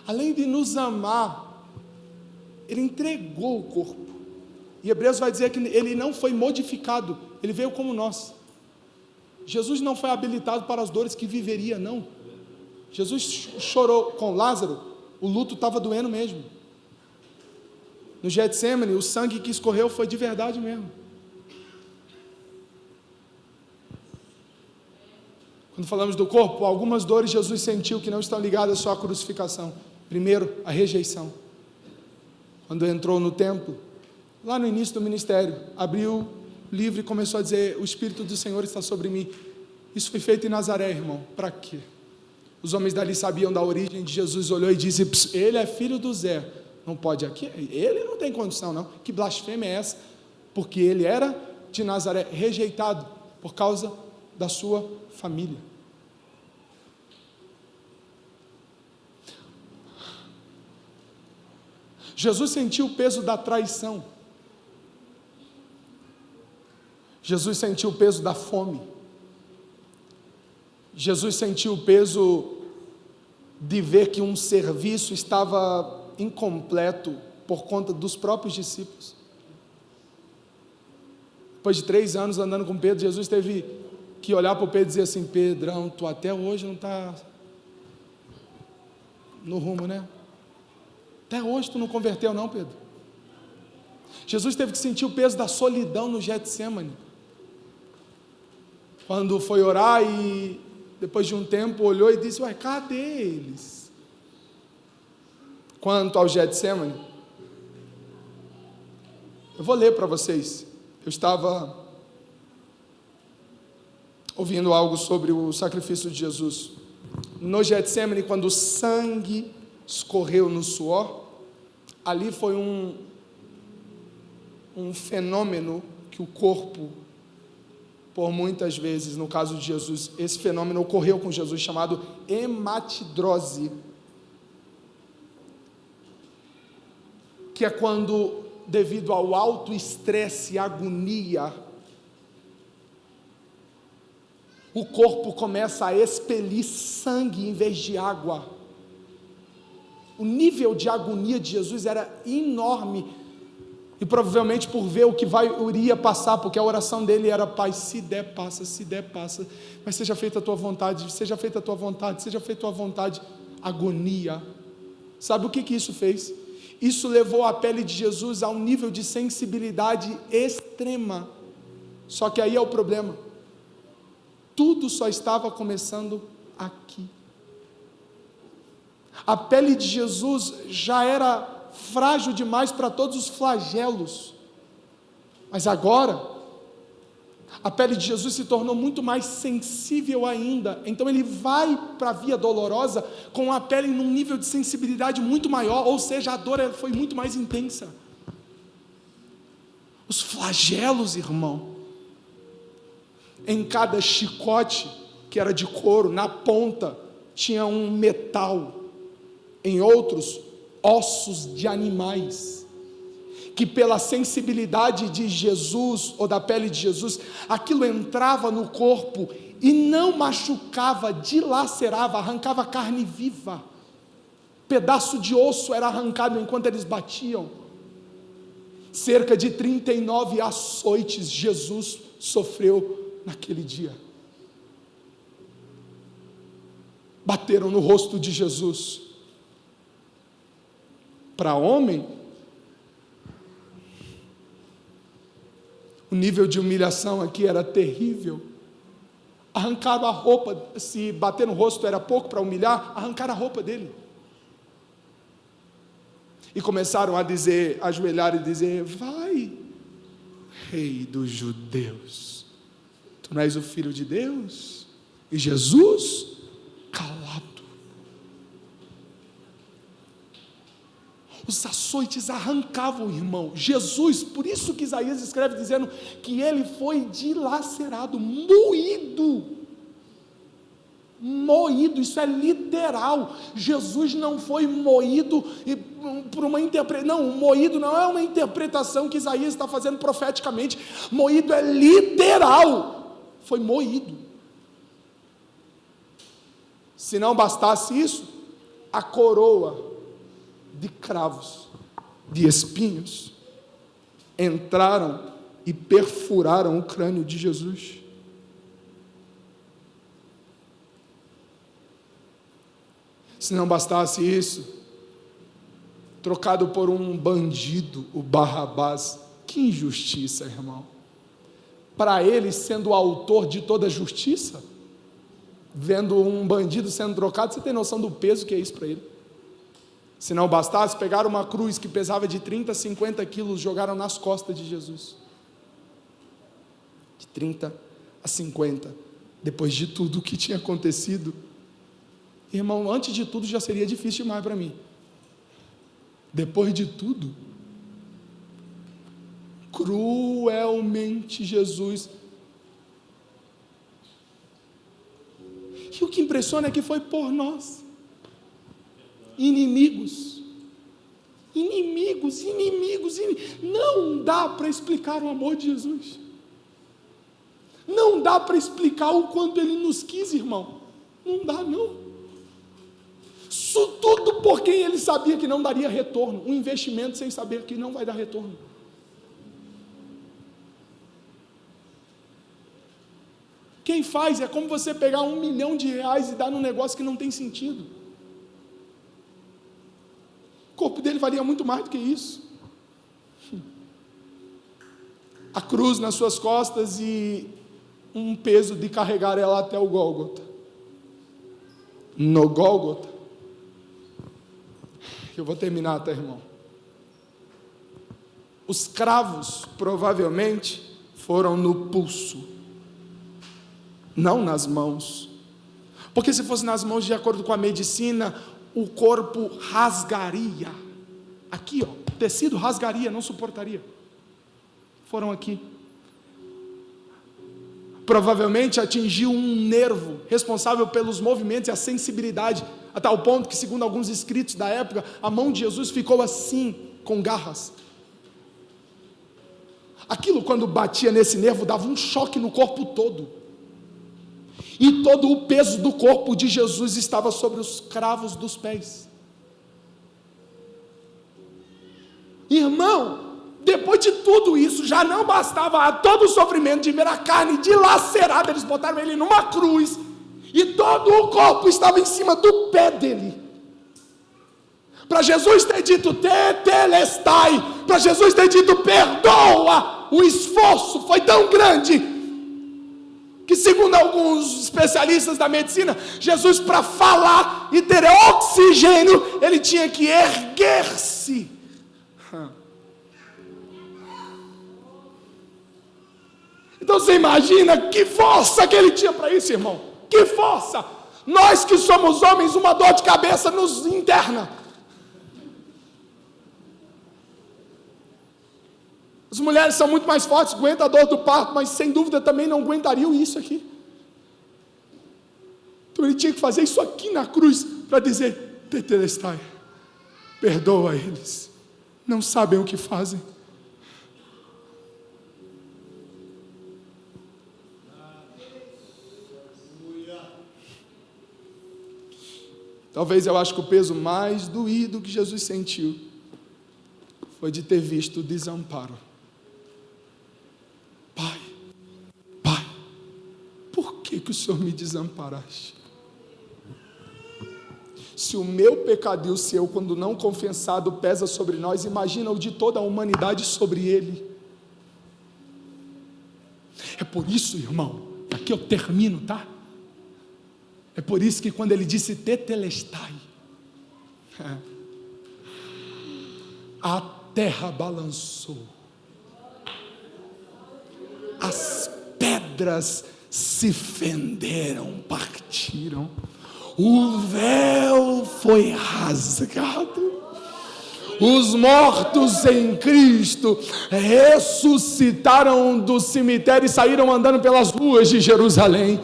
Além de nos amar, Ele entregou o corpo. E Hebreus vai dizer que Ele não foi modificado, Ele veio como nós. Jesus não foi habilitado para as dores que viveria, não. Jesus chorou com Lázaro, o luto estava doendo mesmo. No Getsêmani, o sangue que escorreu foi de verdade mesmo. Quando falamos do corpo, algumas dores Jesus sentiu que não estão ligadas só à crucificação. Primeiro, a rejeição. Quando entrou no templo, lá no início do ministério, abriu o livro e começou a dizer: o Espírito do Senhor está sobre mim. Isso foi feito em Nazaré, irmão. Para quê? Os homens dali sabiam da origem de Jesus, olhou e disse: ele é filho do Zé. Não pode aqui, ele não tem condição não. Que blasfêmia é essa? Porque ele era de Nazaré, rejeitado por causa da sua família. Jesus sentiu o peso da traição. Jesus sentiu o peso da fome. Jesus sentiu o peso de ver que um serviço estava incompleto por conta dos próprios discípulos. Depois de 3 anos andando com Pedro, Jesus teve que olhar para o Pedro e dizer assim: Pedrão, tu até hoje não está no rumo, né? Até hoje tu não converteu não, Pedro. Jesus teve que sentir o peso da solidão no Getsêmani. quando foi orar e depois de um tempo olhou e disse: ué, cadê eles? Quanto ao Getsemane, eu vou ler para vocês. Eu estava ouvindo algo sobre o sacrifício de Jesus. No Getsemane, quando o sangue escorreu no suor, ali foi um fenômeno que o corpo, por muitas vezes, no caso de Jesus, esse fenômeno ocorreu com Jesus, chamado hematidrose, que é quando, devido ao alto estresse e agonia, o corpo começa a expelir sangue em vez de água. O nível de agonia de Jesus era enorme, e provavelmente por ver o que iria passar, porque a oração dele era: Pai, se der passa, se der passa, mas seja feita a tua vontade, seja feita a tua vontade, seja feita a tua vontade. Agonia. Sabe o que isso fez? Isso levou a pele de Jesus a um nível de sensibilidade extrema. Só que aí é o problema, tudo só estava começando aqui. A pele de Jesus já era frágil demais para todos os flagelos, mas agora a pele de Jesus se tornou muito mais sensível ainda. Então ele vai para a via dolorosa com a pele num nível de sensibilidade muito maior, ou seja, a dor foi muito mais intensa. Os flagelos, irmão, em cada chicote, que era de couro, na ponta tinha um metal, em outros, ossos de animais, que pela sensibilidade de Jesus, ou da pele de Jesus, aquilo entrava no corpo e não machucava, dilacerava, arrancava carne viva, pedaço de osso era arrancado enquanto eles batiam. Cerca de 39 açoites Jesus sofreu naquele dia. Bateram no rosto de Jesus. Para homem, o nível de humilhação aqui era terrível. Arrancaram a roupa, se bater no rosto era pouco para humilhar, arrancaram a roupa dele. E começaram a dizer, a ajoelhar e dizer: vai, Rei dos Judeus, tu não és o Filho de Deus? E Jesus, calado. Os açoites arrancavam, irmão. Jesus, por isso que Isaías escreve dizendo que ele foi dilacerado, moído, isso é literal. Jesus não foi moído por uma interpretação, não, moído não é uma interpretação que Isaías está fazendo profeticamente, moído é literal, foi moído. Se não bastasse isso, a coroa de cravos, de espinhos, entraram e perfuraram o crânio de Jesus. Se não bastasse isso, trocado por um bandido, o Barrabás. Que injustiça, irmão! Para ele, sendo o autor de toda a justiça, vendo um bandido sendo trocado, você tem noção do peso que é isso para ele? Se não bastasse, pegaram uma cruz que pesava de 30 a 50 quilos, jogaram nas costas de Jesus. De 30 a 50. Depois de tudo o que tinha acontecido, irmão, antes de tudo já seria difícil demais para mim. Depois de tudo, cruelmente Jesus. E o que impressiona é que foi por nós. Inimigos, não dá para explicar o amor de Jesus, não dá para explicar o quanto Ele nos quis, irmão, não dá não, isso tudo porque Ele sabia que não daria retorno, um investimento sem saber que não vai dar retorno. Quem faz é como você pegar R$1 milhão e dar num negócio que não tem sentido. O corpo dele valia muito mais do que isso. A cruz nas suas costas, e um peso de carregar ela até o Gólgota. No Gólgota, eu vou terminar, tá, irmão? Os cravos provavelmente foram no pulso, não nas mãos, porque se fosse nas mãos, de acordo com a medicina, o corpo rasgaria, aqui ó, o tecido rasgaria, não suportaria. Foram aqui. Provavelmente atingiu um nervo responsável pelos movimentos e a sensibilidade, a tal ponto que, segundo alguns escritos da época, a mão de Jesus ficou assim, com garras. Aquilo, quando batia nesse nervo, dava um choque no corpo todo. E todo o peso do corpo de Jesus estava sobre os cravos dos pés. Irmão, depois de tudo isso, já não bastava todo o sofrimento de ver a carne dilacerada. Eles botaram ele numa cruz, e todo o corpo estava em cima do pé dele. Para Jesus ter dito tetelestai, para Jesus ter dito perdoa, o esforço foi tão grande, que segundo alguns especialistas da medicina, Jesus, para falar e ter oxigênio, ele tinha que erguer-se. Então você imagina que força que ele tinha para isso, irmão. Que força! Nós que somos homens, uma dor de cabeça nos interna. As mulheres são muito mais fortes, aguentam a dor do parto, mas sem dúvida também não aguentariam isso aqui. Então ele tinha que fazer isso aqui na cruz, para dizer, tetelestai, perdoa eles, não sabem o que fazem. Talvez eu acho que o peso mais doído que Jesus sentiu foi de ter visto o desamparo. Pai, por que o Senhor me desamparaste? Se o meu pecado e o seu, quando não confessado, pesa sobre nós, imagina o de toda a humanidade sobre ele. É por isso, irmão, aqui eu termino, tá? É por isso que quando ele disse tetelestai, a terra balançou, as pedras se fenderam, partiram, o véu foi rasgado, os mortos em Cristo ressuscitaram do cemitério e saíram andando pelas ruas de Jerusalém.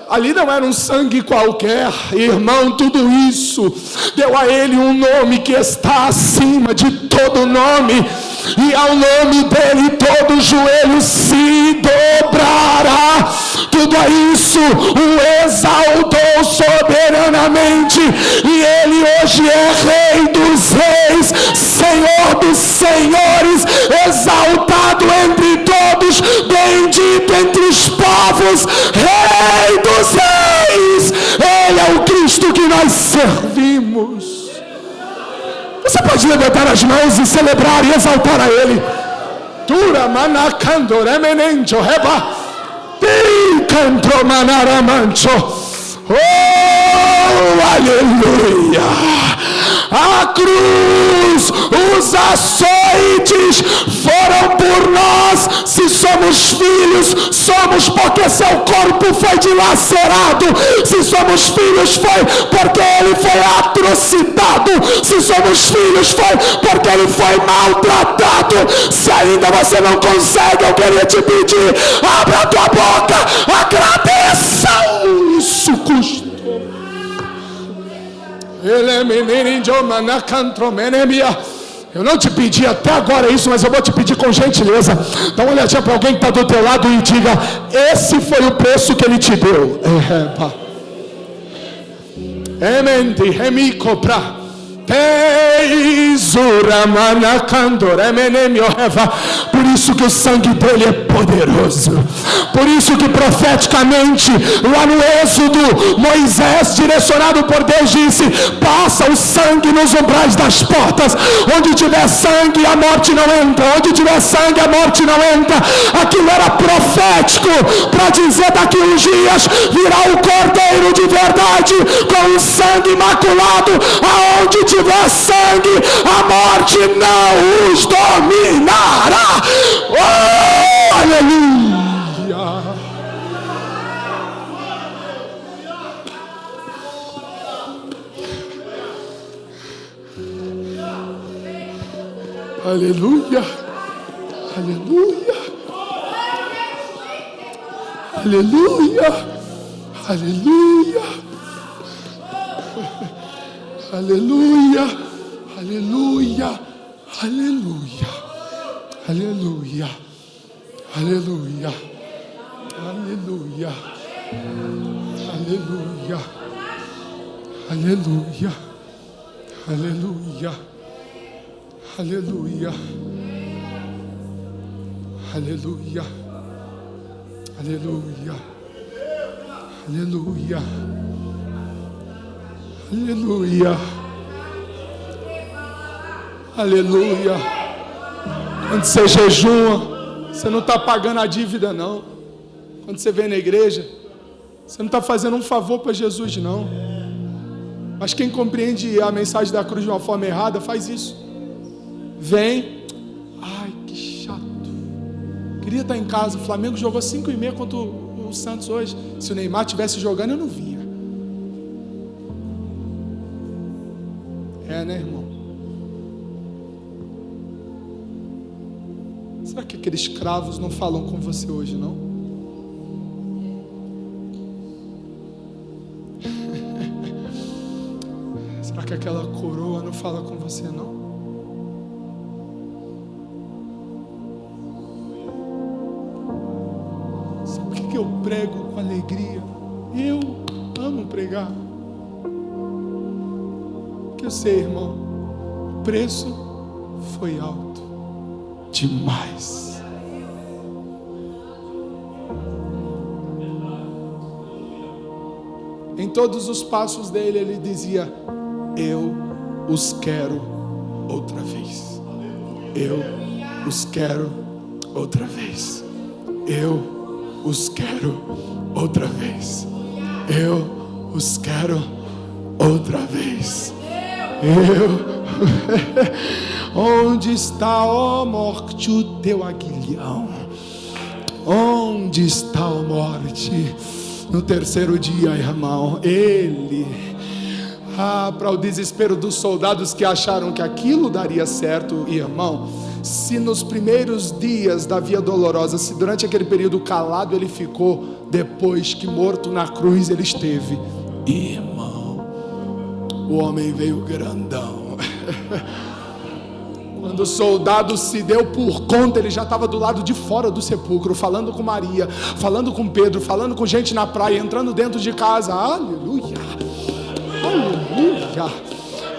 Ali não era um sangue qualquer, irmão, tudo isso deu a ele um nome que está acima de todo nome, e ao nome dele todo joelho se dobrará. Tudo isso o exaltou soberanamente, e ele hoje é Rei dos Reis, Senhor dos Senhores, exaltado entre todos, bendito entre os povos, Rei dos Reis. Ele é o Cristo que nós servimos. Você pode levantar as mãos e celebrar e exaltar a Ele. Tura manacando remenencho reba picantro manaramancho. Oh, aleluia! A cruz, os açoites foram por nós. Se somos filhos, somos porque seu corpo foi dilacerado. Se somos filhos, foi porque ele foi atrocitado. Se somos filhos, foi porque ele foi maltratado. Se ainda você não consegue, eu queria te pedir, abra a tua boca, agradeça. Isso custou. Eu não te pedi até agora isso, mas eu vou te pedir com gentileza. Dá uma olhadinha para alguém que está do teu lado e diga: esse foi o preço que ele te deu. Por isso que o sangue dele é poderoso. Por isso que profeticamente, lá no Êxodo, Moisés, direcionado por Deus, disse: passa o sangue nos umbrais das portas. Onde tiver sangue, a morte não entra. Onde tiver sangue, a morte não entra. Aquilo era profético para dizer: daqui uns dias virá o Cordeiro de verdade com o sangue imaculado. Aonde tiver sangue, a morte não os dominará. Oh, aleluia! Aleluia! Aleluia! Aleluia! Aleluia! Aleluia! Aleluia! Aleluia! Aleluia! Aleluia! Aleluia! Aleluia! Aleluia! Aleluia! Aleluia! Aleluia! Aleluia! Aleluia! Aleluia! Aleluia! Quando você jejua, você não está pagando a dívida, não. Quando você vem na igreja, você não está fazendo um favor para Jesus, não. Mas quem compreende a mensagem da cruz de uma forma errada, faz isso. Vem, ai que chato. Queria estar em casa. O Flamengo jogou 5:30 contra o Santos hoje. Se o Neymar estivesse jogando, eu não vinha. É, né, irmão? Será que aqueles escravos não falam com você hoje, não? Será que aquela coroa não fala com você, não? Sabe por que eu prego com alegria? Eu amo pregar. Porque eu sei, irmão, o preço foi alto demais. Em todos os passos dele, ele dizia: eu os quero outra vez. Eu os quero outra vez. Eu os quero outra vez. Eu os quero outra vez. Onde está, ó morte, o teu aguilhão? Onde está, ó morte? No terceiro dia, irmão, ele... para o desespero dos soldados que acharam que aquilo daria certo, irmão, se nos primeiros dias da Via Dolorosa, se durante aquele período calado ele ficou, depois que morto na cruz ele esteve, irmão, o homem veio grandão. Quando o soldado se deu por conta, ele já estava do lado de fora do sepulcro, falando com Maria, falando com Pedro, falando com gente na praia, entrando dentro de casa. Aleluia! Aleluia!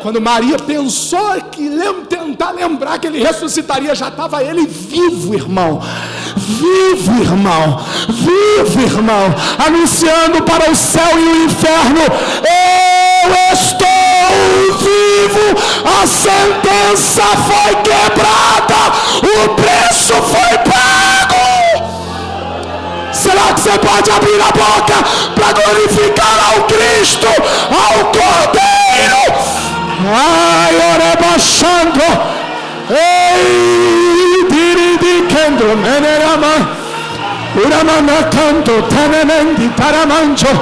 Quando Maria pensou que tentar lembrar que ele ressuscitaria, já estava ele vivo, irmão. Vivo, irmão. Vivo, irmão. Anunciando para o céu e o inferno: eu estou vivo. A sentença foi quebrada. O preço foi pago. Será que você pode abrir a boca para glorificar ao Cristo, ao Cordeiro? Ai, ora baixando. Ei, diridi kendo menerama. Uramana canto tanemendi taramancho.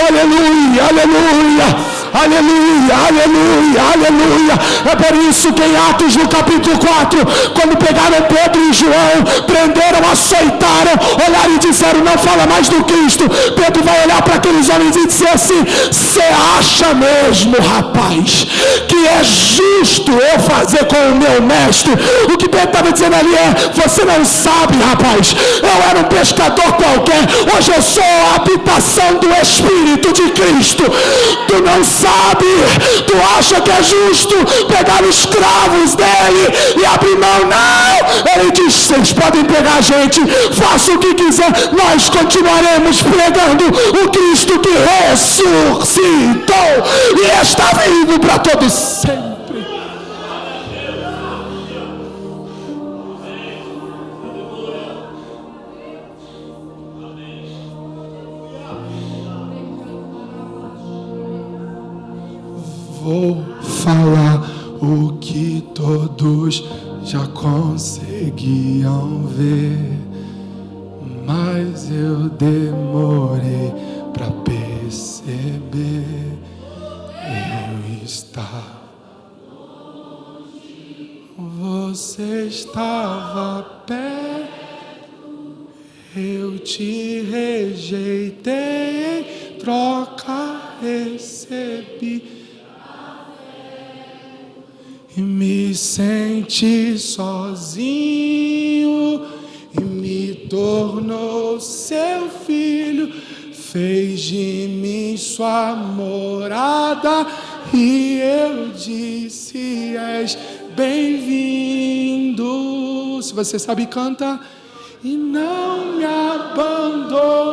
Aleluia, aleluia. Aleluia, aleluia, aleluia. É por isso que em Atos no capítulo 4, quando pegaram Pedro e João, prenderam, açoitaram, olharam e disseram: não fala mais do Cristo. Pedro vai olhar para aqueles homens e dizer assim: você acha mesmo, rapaz, que é justo eu fazer com o meu mestre? O que Pedro estava dizendo ali é: você não sabe, rapaz, eu era um pescador qualquer, hoje eu sou a habitação do Espírito de Cristo. Tu não sabe, tu acha que é justo pegar os cravos dele e abrir mão? Não! Ele diz: vocês podem pegar a gente, faça o que quiser, nós continuaremos pregando o Cristo que ressuscitou e está vivo para todos sempre. Vou falar o que todos já conseguiam ver, mas eu demorei para perceber. Eu estava longe, você estava perto, eu te rejeitei, em troca recebi. E me senti sozinho e me tornou seu filho, fez de mim sua morada e eu disse: és bem-vindo. Se você sabe, canta. E não me abandonou.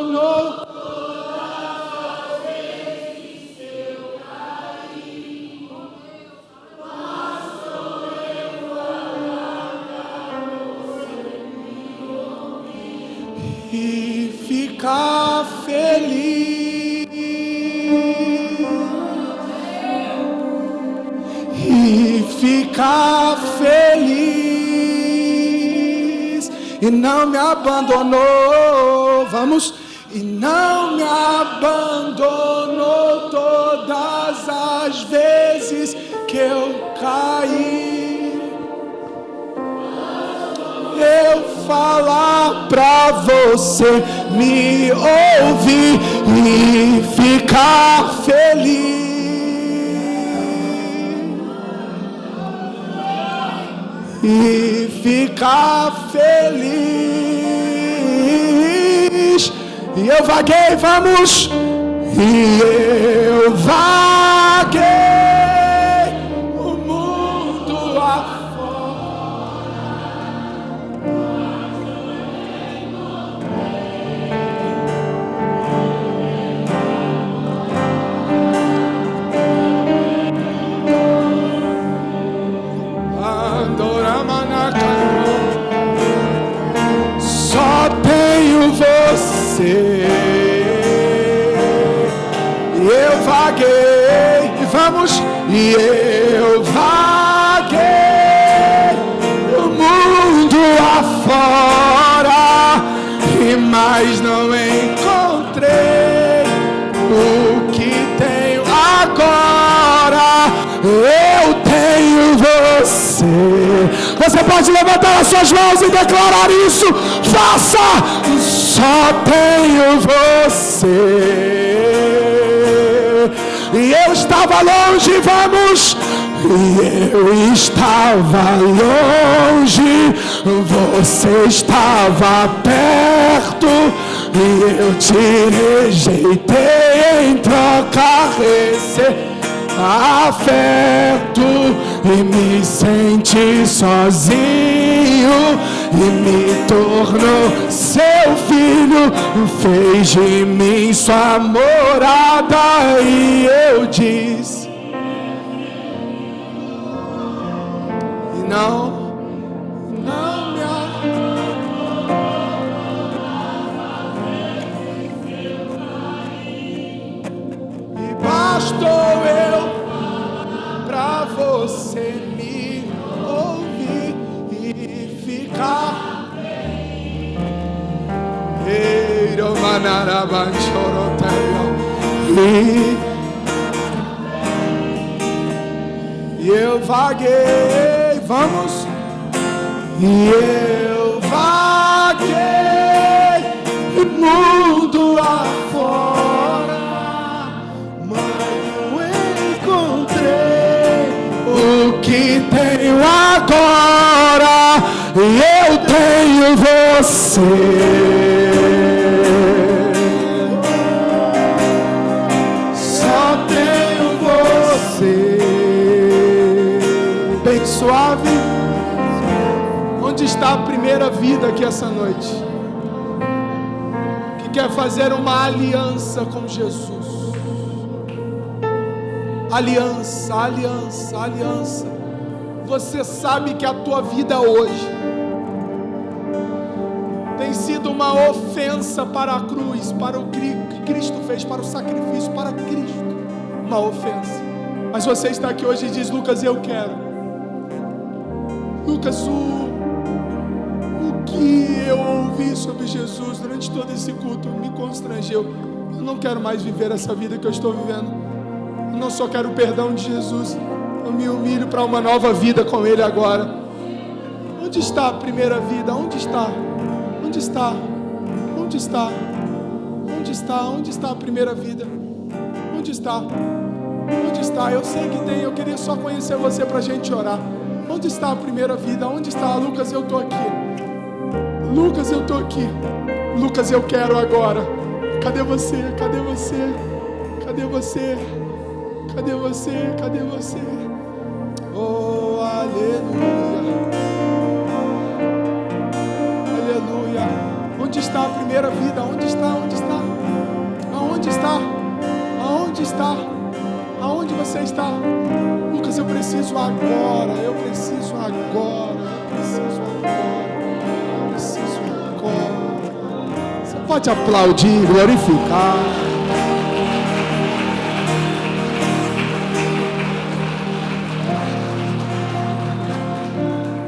E ficar feliz, e ficar feliz, e não me abandonou, vamos, e não me abandonou todas as vezes que eu caí. Eu falar pra você me ouvir e ficar feliz, e ficar feliz. E eu vaguei, vamos, e eu vaguei o mundo afora. Só tenho você. E eu vaguei, vamos, e eu vaguei o mundo afora, e mais não encontrei o que tenho agora. Eu tenho você. Você pode levantar as suas mãos e declarar isso. Faça. Só tenho você. E eu estava longe, vamos. E eu estava longe, você estava perto, e eu te rejeitei, em troca recebi afeto, e me senti sozinho, e me tornou seu filho, fez de mim sua morada, e eu disse: e não me e bastou eu pra você me ouvir e ficar. E eu vaguei, vamos, e eu vaguei o mundo afora, mas eu encontrei o que tenho agora, e eu tenho você. Só tenho você. essa noite, que quer fazer uma aliança com Jesus. Aliança, aliança, aliança. Você sabe que a tua vida hoje tem sido uma ofensa para a cruz, para o que Cristo fez, para o sacrifício, para Cristo. Uma ofensa. Mas você está aqui hoje e diz: Lucas, eu quero. Lucas, o que eu ouvi sobre Jesus durante todo esse culto me constrangeu. Eu não quero mais viver essa vida que eu estou vivendo. Eu não só quero o perdão de Jesus, eu me humilho para uma nova vida com Ele agora. Onde está a primeira vida? Onde está? Onde está? Onde está? Onde está? Onde está a primeira vida? Onde está? Onde está? Eu sei que tem, eu queria só conhecer você para a gente orar. Onde está a primeira vida? Onde está? Lucas, eu estou aqui. Lucas, eu estou aqui. Lucas, eu quero agora. Cadê você? Cadê você? Cadê você? Cadê você? Cadê você? Oh, aleluia. Aleluia. Onde está a primeira vida? Onde está? Onde está? Aonde está? Aonde está? Aonde você está? Lucas, eu preciso agora. Eu preciso agora. Eu preciso agora. Eu preciso agora. Você pode aplaudir, glorificar.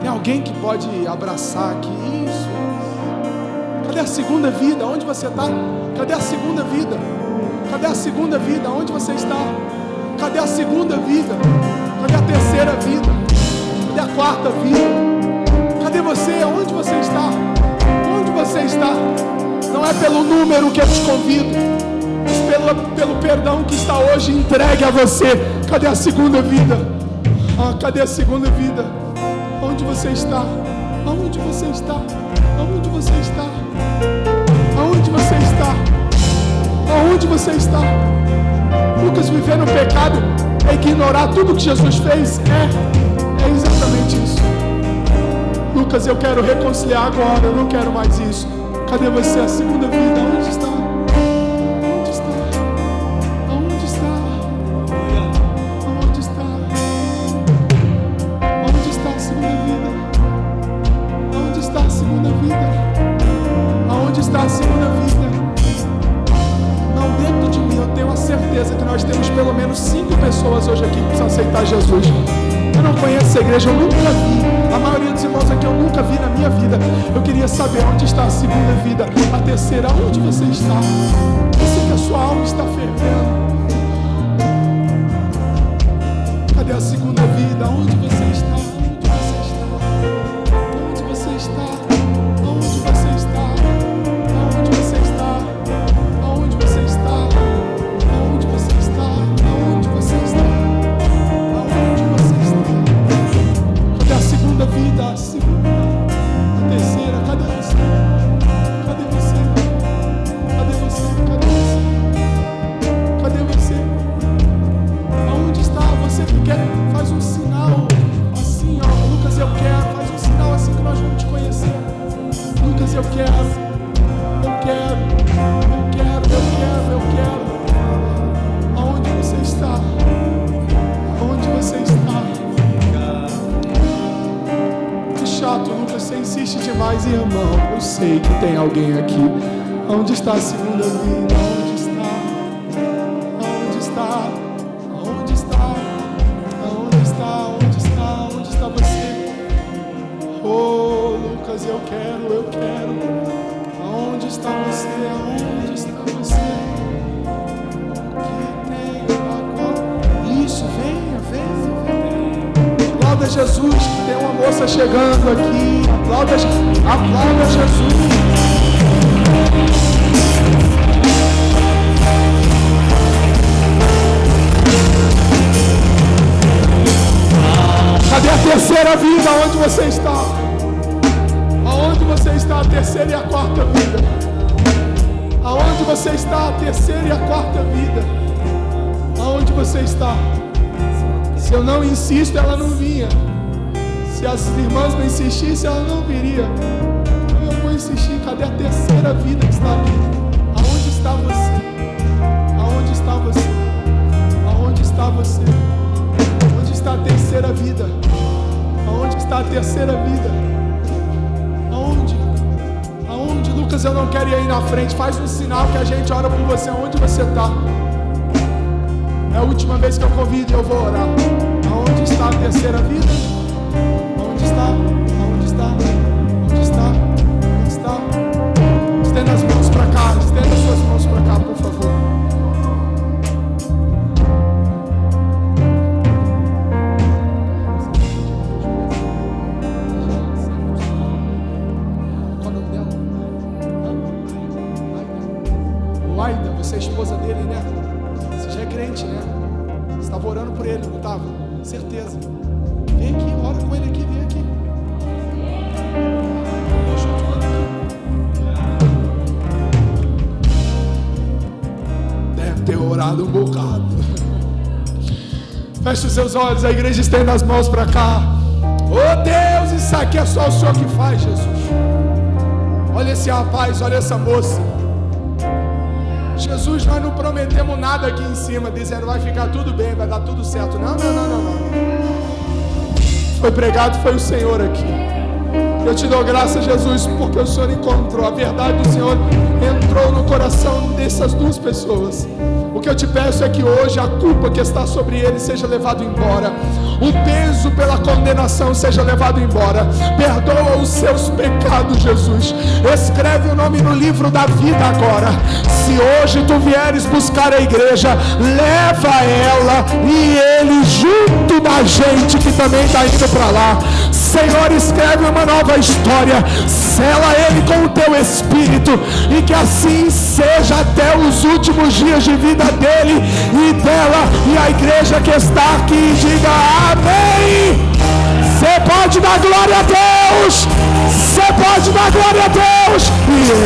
Tem alguém que pode abraçar aqui? Isso. Cadê a segunda vida? Onde você está? Cadê a segunda vida? Cadê a segunda vida? Onde você está? Cadê a segunda vida? Cadê a terceira vida? Cadê a quarta vida? Cadê você? Onde você está? Onde você está? Não é pelo número que eu te convido, mas pelo perdão que está hoje entregue a você. Cadê a segunda vida? Cadê a segunda vida? Onde você está? Aonde você está? Aonde você está? Aonde você está? Aonde você está? Lucas, viver no pecado é ignorar tudo que Jesus fez? É exatamente isso. Lucas, eu quero reconciliar agora, eu não quero mais isso. Cadê você? A segunda vida, onde está? Onde está? Aonde está? Aonde está? Onde está a segunda vida? Aonde está a segunda vida? Aonde está a segunda vida? Não, dentro de mim eu tenho a certeza que nós temos pelo menos 5 pessoas hoje aqui que precisam aceitar Jesus. Eu não conheço essa igreja, eu nunca vi. A maioria dos irmãos aqui eu nunca vi na minha vida. Eu queria saber onde está a segunda vida, a terceira, onde você está? Eu sei que a sua alma está fervendo. Cadê a segunda vida? Onde você está? Onde você está? Onde você está? Onde você está? Onde você está? Onde você está? Aonde você está? Aonde você está? Cadê a segunda vida? A segunda, a terceira, cadê você? Cadê você? Cadê você? Cadê você? Cadê você? Aonde está? Você que quer, faz um sinal assim, ó. Lucas, eu quero, faz um sinal assim que nós vamos te conhecer. Lucas, eu quero, eu quero, eu quero, eu quero, eu quero. Aonde você está? Aonde você está? Que chato, Lucas, você insiste demais, irmão. Eu sei que tem alguém aqui. Onde está a segunda vida? Onde está? Onde está? Onde está? Onde está? Onde está? Onde está você? Oh, Lucas, eu quero, eu quero. Aonde está você? Aonde está você? Que tenho agora. Isso, venha, venha, venha. Aplauda Jesus, que tem uma moça chegando aqui. Aplauda Jesus. Cadê a terceira vida? Onde você está? Aonde você está? A terceira e a quarta vida. Aonde você está? A terceira e a quarta vida. Aonde você está? Se eu não insisto, ela não vinha. Se as irmãs não insistissem, ela não viria. Eu vou terceira vida que está aqui? Aonde está você? Aonde está você? Aonde está você? Onde está a terceira vida? Aonde está a terceira vida? Aonde? Aonde? Lucas, eu não quero ir aí na frente. Faz um sinal que a gente ora por você. Aonde você está? É a última vez que eu convido e eu vou orar. Aonde está a terceira vida? Aonde está? Aonde está? Onde está? Onde está? Estenda as mãos para cá. Estenda as suas mãos para cá, por favor. Qual é o nome dela? Laida, você é esposa dele, né? Você já é crente, né? Você estava orando por ele, não estava? Certeza. Vem aqui, ora com ele aqui, vem aqui. Deixa eu te aqui. Deve ter orado um bocado. Feche os seus olhos, a igreja estende as mãos para cá. Oh Deus, isso aqui é só o Senhor que faz, Jesus. Olha esse rapaz, olha essa moça. Jesus, nós não prometemos nada aqui em cima, dizendo vai ficar tudo bem, vai dar tudo certo. Não. Foi pregado, foi o Senhor aqui. Eu te dou graças, Jesus, porque o Senhor encontrou. A verdade do Senhor entrou no coração dessas duas pessoas. O que eu te peço é que hoje a culpa que está sobre ele seja levada embora. O peso pela condenação seja levado embora. Perdoa os seus pecados, Jesus. Escreve o nome no livro da vida agora. Se hoje tu vieres buscar a igreja, leva ela e ele junto da gente que também está indo para lá. Senhor, escreve uma nova história. Sela ele com o teu Espírito e que assim seja até os últimos dias de vida dele e dela. E a igreja que está aqui diga amém. Você pode dar glória a Deus. Você pode dar glória a Deus.